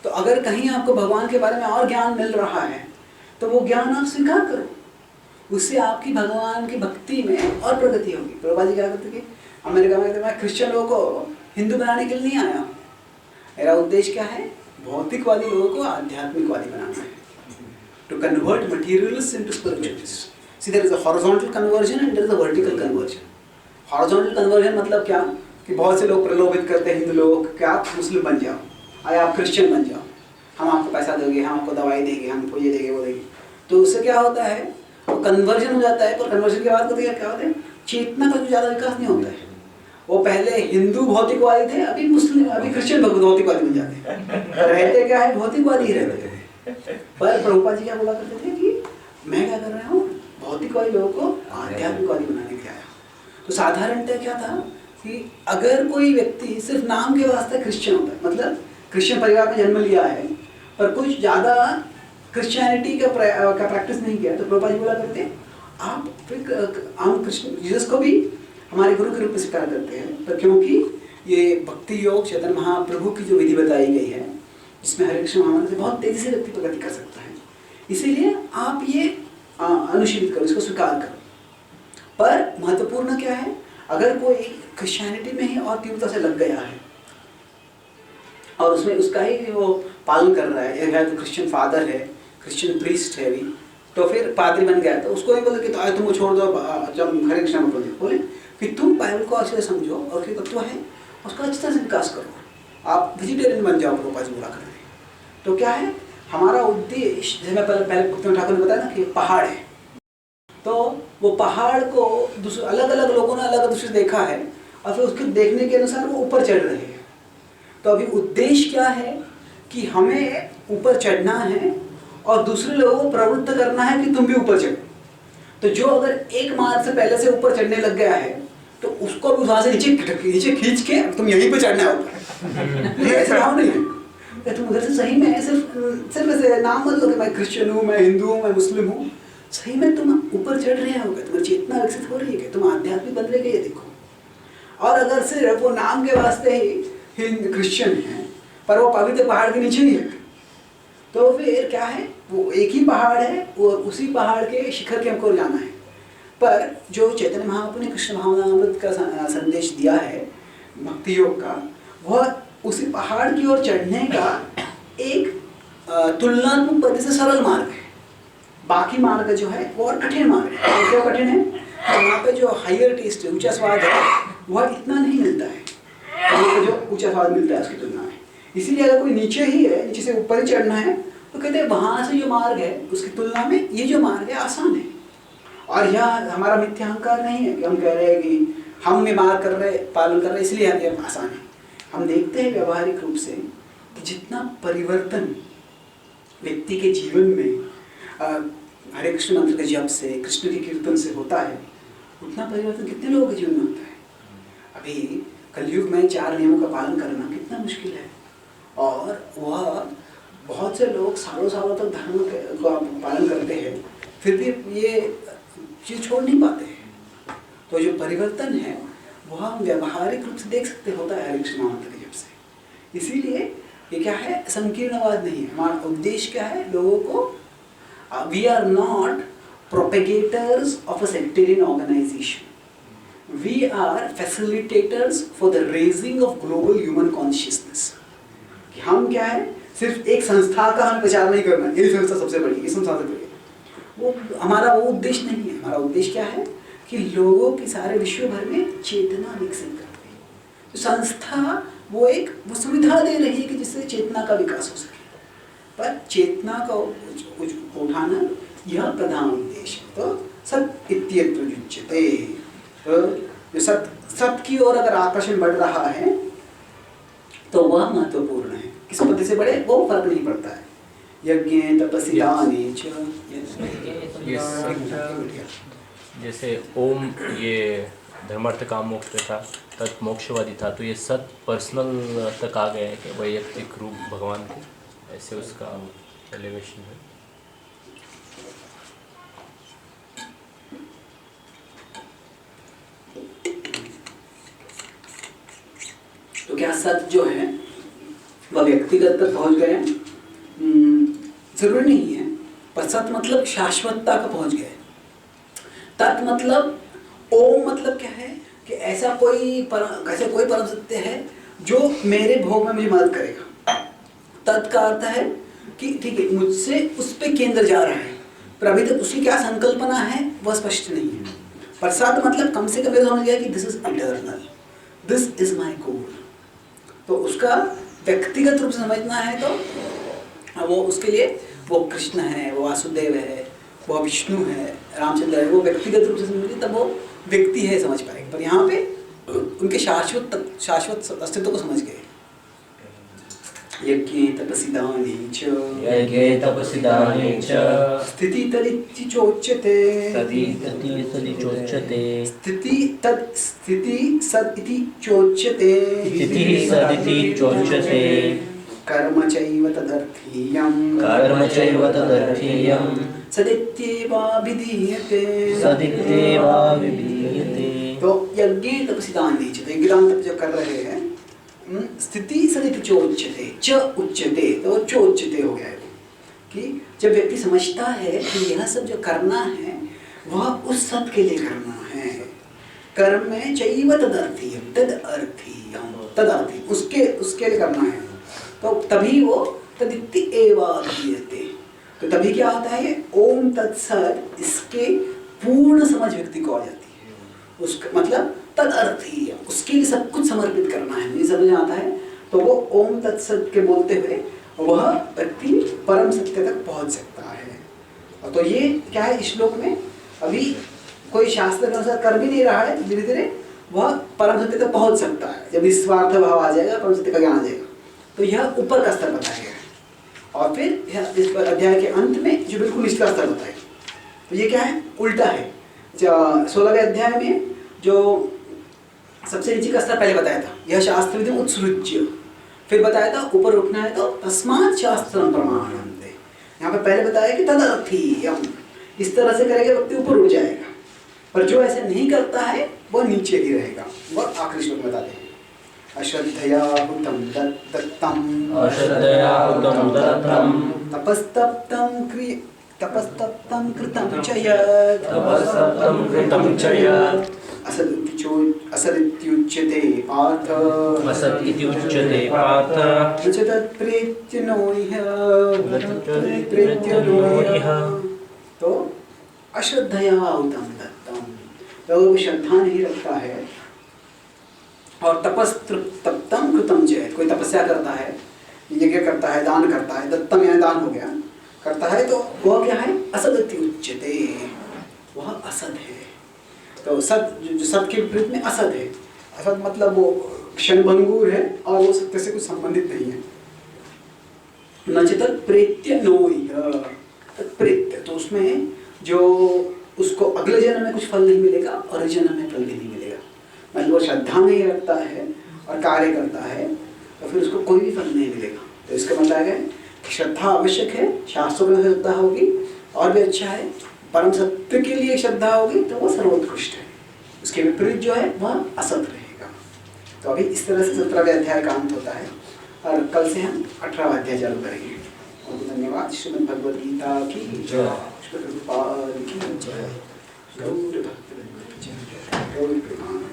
Speaker 2: तो अगर कहीं आपको भगवान के बारे में और ज्ञान मिल रहा है तो वो ज्ञान आप स्वीकार करो, उससे आपकी भगवान की भक्ति में और प्रगति होगी। प्रभुपाद जी क्या करते कि अमेरिका में मैं क्रिश्चियन लोगों को हिंदू बनाने के लिए नहीं आया, मेरा उद्देश्य क्या है? भौतिकवादी लोगों को आध्यात्मिकवादी बनाना है, to convert materialists into spiritualists. See, there is a horizontal conversion and there is a vertical conversion. Horizontal conversion मतलब क्या कि बहुत से लोग प्रलोभित करते हैं हिंदू लोगों को कि आप मुस्लिम बन जाओ, आए आप क्रिश्चियन बन जाओ, हम आपको पैसा देंगे, हम आपको दवाई देंगे, हम आपको ये देंगे वो देंगे। तो उससे क्या होता है, वो कन्वर्जन हो जाता है। पर कन्वर्जन के बाद क्या होता है, चेतना का ज़्यादा विकास नहीं होता है। वो पहले हिंदू भौतिकवादी थे, अभी मुस्लिम, अभी क्रिश्चियन भौतिकवादी बन जाते हैं। रहते क्या है, भौतिकवादी ही रहते थे। पर प्रभुपाद जी क्या बोला करते थे कि मैं क्या कर रहा हूँ, भौतिकवादी लोगों को आध्यात्मिकवादी बनाने के लिए आया। तो साधारणतः क्या था कि अगर कोई व्यक्ति सिर्फ नाम के वास्ते क्रिश्चियन होता है, मतलब क्रिश्चियन परिवार में जन्म लिया है पर कुछ ज़्यादा क्रिश्चियनिटी का प्रैक्टिस नहीं किया, तो प्रभुपाद जी बोला करते आप फिर हम कृष्ण जीसस को भी हमारे गुरु के रूप में स्वीकार करते हैं, पर क्योंकि ये भक्ति योग चैतन्य महाप्रभु की जो विधि बताई गई है, जिसमें हरे कृष्ण महामंत्र से बहुत तेजी से व्यक्ति प्रगति कर सकता है, इसीलिए आप ये अनुशीलित करो, इसको स्वीकार करो। पर महत्वपूर्ण क्या है, अगर कोई क्रिश्चियनिटी में ही और तीव्रता से लग गया है और उसमें उसका ही वो पालन कर रहा है, तो क्रिश्चियन फादर है, क्रिश्चियन प्रीस्ट है भी, तो फिर पादरी बन गया, तो उसको नहीं बोले कि तो तुमको छोड़ दो, जब हरे कृष्ण मत बोले कि तुम बाइबल को अच्छे से समझो और फिर तत्व है उसका अच्छी तरह से विकास करो, आप वेजिटेरियन बन जाओ, प्रभुपाद जी बोला करते हैं। तो क्या है हमारा उद्देश्य, जैसे मैं पहले भक्ति ठाकुर ने बताया ना कि पहाड़ है, तो वो पहाड़ को अलग अलग लोगों ने अलग दृष्टि से देखा है और फिर उसके देखने के अनुसार वो ऊपर चढ़ रहे हैं। तो अभी उद्देश्य क्या है कि हमें ऊपर चढ़ना है और दूसरे लोगों को प्रवृत्त करना है कि तुम भी ऊपर चढ़ो। तो जो अगर एक मार्ग से पहले से ऊपर चढ़ने लग गया है तो उसको भी वहाँ से नीचे खींच के तुम यहीं पे चढ़ना है ऊपर। ऐसा भाव नहीं है, तुम उधर से सही में सिर्फ ऐसे नाम मत लो कि मैं क्रिश्चियन हूँ, मैं हिंदू हूँ, मैं मुस्लिम हूँ, सही में तुम ऊपर चढ़ रहे होगे, तुम्हारी चेतना विकसित हो रही है, तुम आध्यात्मिक बन रहे, ये देखो। और अगर सिर्फ वो नाम के वास्ते ही क्रिश्चियन है पर वो पवित्र पहाड़ के नीचे नहीं है, तो फिर क्या है, वो एक ही पहाड़ है, वो उसी पहाड़ के शिखर के हमको जाना है, पर जो चैतन्य महाप्रभु ने कृष्ण भावनामृत का संदेश दिया है भक्ति योग का, वह उसी पहाड़ की ओर चढ़ने का एक तुलनात्मक पद्धति से सरल मार्ग है। बाकी मार्ग जो है वो और कठिन मार्ग है। और क्यों कठिन है? यहाँ पे जो हायर टेस्ट है, ऊंचा स्वाद है, वह इतना नहीं मिलता है यहाँ पे जो ऊंचा स्वाद मिलता है उसकी तुलना में। इसीलिए अगर कोई नीचे ही है, नीचे से ऊपर ही चढ़ना है, तो कहते हैं वहाँ से जो मार्ग है उसकी तुलना में ये जो मार्ग है आसान है। और यह हमारा मिथ्या अहंकार नहीं है कि हम कह रहे हैं कि हम में मार्ग कर रहे, पालन कर रहे, इसलिए ये आसान है। हम देखते हैं व्यावहारिक रूप से कि जितना परिवर्तन व्यक्ति के जीवन में हरे कृष्ण मंत्र के जप से, कृष्ण के कीर्तन से होता है, उतना परिवर्तन कितने लोगों के जीवन में होता है। अभी कलयुग में 4 नियमों का पालन करना कितना मुश्किल है, और वह बहुत से लोग सालों सालों तक धर्म का पालन करते हैं, फिर भी ये चीज़ छोड़ नहीं पाते हैं। तो जो परिवर्तन है वह हम व्यावहारिक रूप से देख सकते होता है हरे कृष्ण मंत्र के जप से। इसीलिए ये क्या है, संकीर्णवाद नहीं है। हमारा उद्देश्य क्या है, लोगों को we are not propagators of a sectarian organization. We are facilitators for the raising of global human consciousness. कि हम क्या है, सिर्फ एक संस्था का हम प्रचार नहीं करना, ये संस्था सबसे बड़ी, ये संस्था सबसे बड़ी, वो हमारा वो उद्देश्य नहीं है। हमारा उद्देश्य क्या है कि लोगों की सारे विश्व भर में चेतना विकसित करते हैं। तो संस्था वो सुविधा दे रही है कि जिससे चेतना का विकास हो सके, पर चेतना का उठाना यह प्रधान उद्देश्य है। तो सत इत्यत्र युज्यते, तो जो सत की ओर अगर आकर्षण बढ़ रहा है तो वह महत्वपूर्ण है। किस पद्धति से बढ़े वो फर्क नहीं पड़ता है। यज्ञ तपस्वी दाने च,
Speaker 1: जैसे ओम ये धर्मार्थ काम मोक्ष पे था, तत् मोक्षवादी था, तो ये सत पर्सनल तक आ गया है कि वैयक्तिक रूप भगवान के, ऐसे उसका एलिवेशन है।
Speaker 2: तो क्या सत जो है वह व्यक्तिगत तक पहुंच गए? जरूरी नहीं है, पर सत मतलब शाश्वतता का पहुंच गए। तत् मतलब, ओम मतलब क्या है कि ऐसा कोई परम सत्य है जो मेरे भोग में मुझे मदद करेगा। तत् का अर्थ है कि ठीक है, मुझसे उस पे केंद्र जा रहा है, पर अभी तक उसकी क्या संकल्पना है वह स्पष्ट नहीं है। पर सत मतलब कम से कम ये समझ गया कि this is eternal, this is my goal. तो उसका व्यक्तिगत रूप से समझना है तो वो उसके लिए वो कृष्ण है, वो वासुदेव है, वो विष्णु है, रामचंद्र है, वो व्यक्तिगत रूप से समझिए तब वो व्यक्ति है समझ पाएंगे। पर यहाँ पे उनके शाश्वत अस्तित्व को समझ गए। यज्ञे तपसि दाने च,
Speaker 1: यज्ञे तपसि दाने च,
Speaker 2: स्थिति तदिति चोच्यते,
Speaker 1: स्थिति चोच्यते,
Speaker 2: स्थिति सद इति चोच्यते,
Speaker 1: स्थिति सदिति चोच्यते,
Speaker 2: कर्म चैव तदर्थीयं,
Speaker 1: कर्म चैव तदर्थीयं,
Speaker 2: सदित्येवाभिधीयते,
Speaker 1: सदित्येवाभिधीयते।
Speaker 2: तो यज्ञे तपसि दाने च, यज्ञ तप जो कर रहे हैं, स्थिति सदिति चोच्यते, च उच्यते, तो चोच्यते हो गया है कि जब व्यक्ति समझता है कि यह सब जो करना है वह उस सत के लिए करना है। कर्म में चैव तदर्थीयं, तदर्थी उसके लिए करना है, तो तभी वो तदिति एवाभिधीयते। तो तभी क्या होता है, ओम तत्सत, इसके पूर्ण समझ व्यक्ति को आ जाती है। उसका मतलब तदर्थी, उसके लिए सब कुछ समर्पित करना है, नहीं समझ आता है तो वो ओम तत्सत के बोलते हुए वह व्यक्ति परम सत्य तक पहुंच सकता है। तो ये क्या है, इस श्लोक में अभी कोई शास्त्र के अनुसार कर भी नहीं रहा है, धीरे धीरे वह परम सत्य तक पहुंच सकता है। जब निस्वार्थ भाव आ जाएगा, परम सत्य का ज्ञान आ जाएगा, तो यह ऊपर का स्तर बताया गया है। और फिर इस अध्याय के अंत में जो बिल्कुल निचला स्तर बताएगा, तो ये क्या है, उल्टा है। 16वें अध्याय में जो सबसे नीचे का स्तर पहले बताया था, यह शास्त्र विधि उत्सृज्य, फिर बताया था ऊपर उठना है तो तस्मात् शास्त्रं प्रमाणन्ते। यहाँ पे पहले बताया कि तदर्थीयं, इस तरह से करेगा व्यक्ति ऊपर उठ जाएगा, पर जो ऐसे नहीं करता है वह नीचे ही रहेगा। वह आखिरी श्लोक में बताते हैं, अश्रद्धया हुतं दत्तं,
Speaker 1: अश्रद्धया हुतं दत्तं,
Speaker 2: तपस्तप्तं तपस्तप्तं कृतं च यत्
Speaker 1: तपस्तप्तं कृतं च यत्
Speaker 2: असदित्युच्यते पार्थ
Speaker 1: असत् इति उच्यते पार्थ
Speaker 2: न च तत्प्रेत्य नो इह प्रेत्य नो इह। तो अश्रद्धया उतम दत्तम, तो श्रद्धा नहीं रखता है और तपस्तप्तं कृतं च यत्, कोई तपस्या करता है, यज्ञ करता है, दान करता है, दत्तम या दान हो गया, करता है तो वह क्या है? असदित्युच्यते, वह असद है। तो सत जो सत के विपरीत में असत है। असत मतलब वो क्षणभंगुर है और वो सत्य से कुछ संबंधित नहीं है। नचित प्रेत्य नो प्रेत्य, तो उसमें जो उसको अगले जन्म में कुछ फल नहीं मिलेगा और इस जन्म में फल भी नहीं मिलेगा। मतलब वो श्रद्धा नहीं रखता है और कार्य करता है तो फिर उसको कोई भी फल नहीं मिलेगा। तो इसका मतलब है श्रद्धा आवश्यक है, शास्त्रों में श्रद्धा होगी और भी अच्छा है, परम सत्य के लिए श्रद्धा होगी तो वह सर्वोत्कृष्ट है। उसके विपरीत जो है वह असत रहेगा। तो अभी इस तरह से 17वें अध्याय का अंत होता है और कल से हम 18वां अध्याय चालू करेंगे। धन्यवाद। श्रीमद् भगवद गीता की जय, श्री प्रभुपाद की जय, गौर भक्त जय, गौर प्रेमानंद।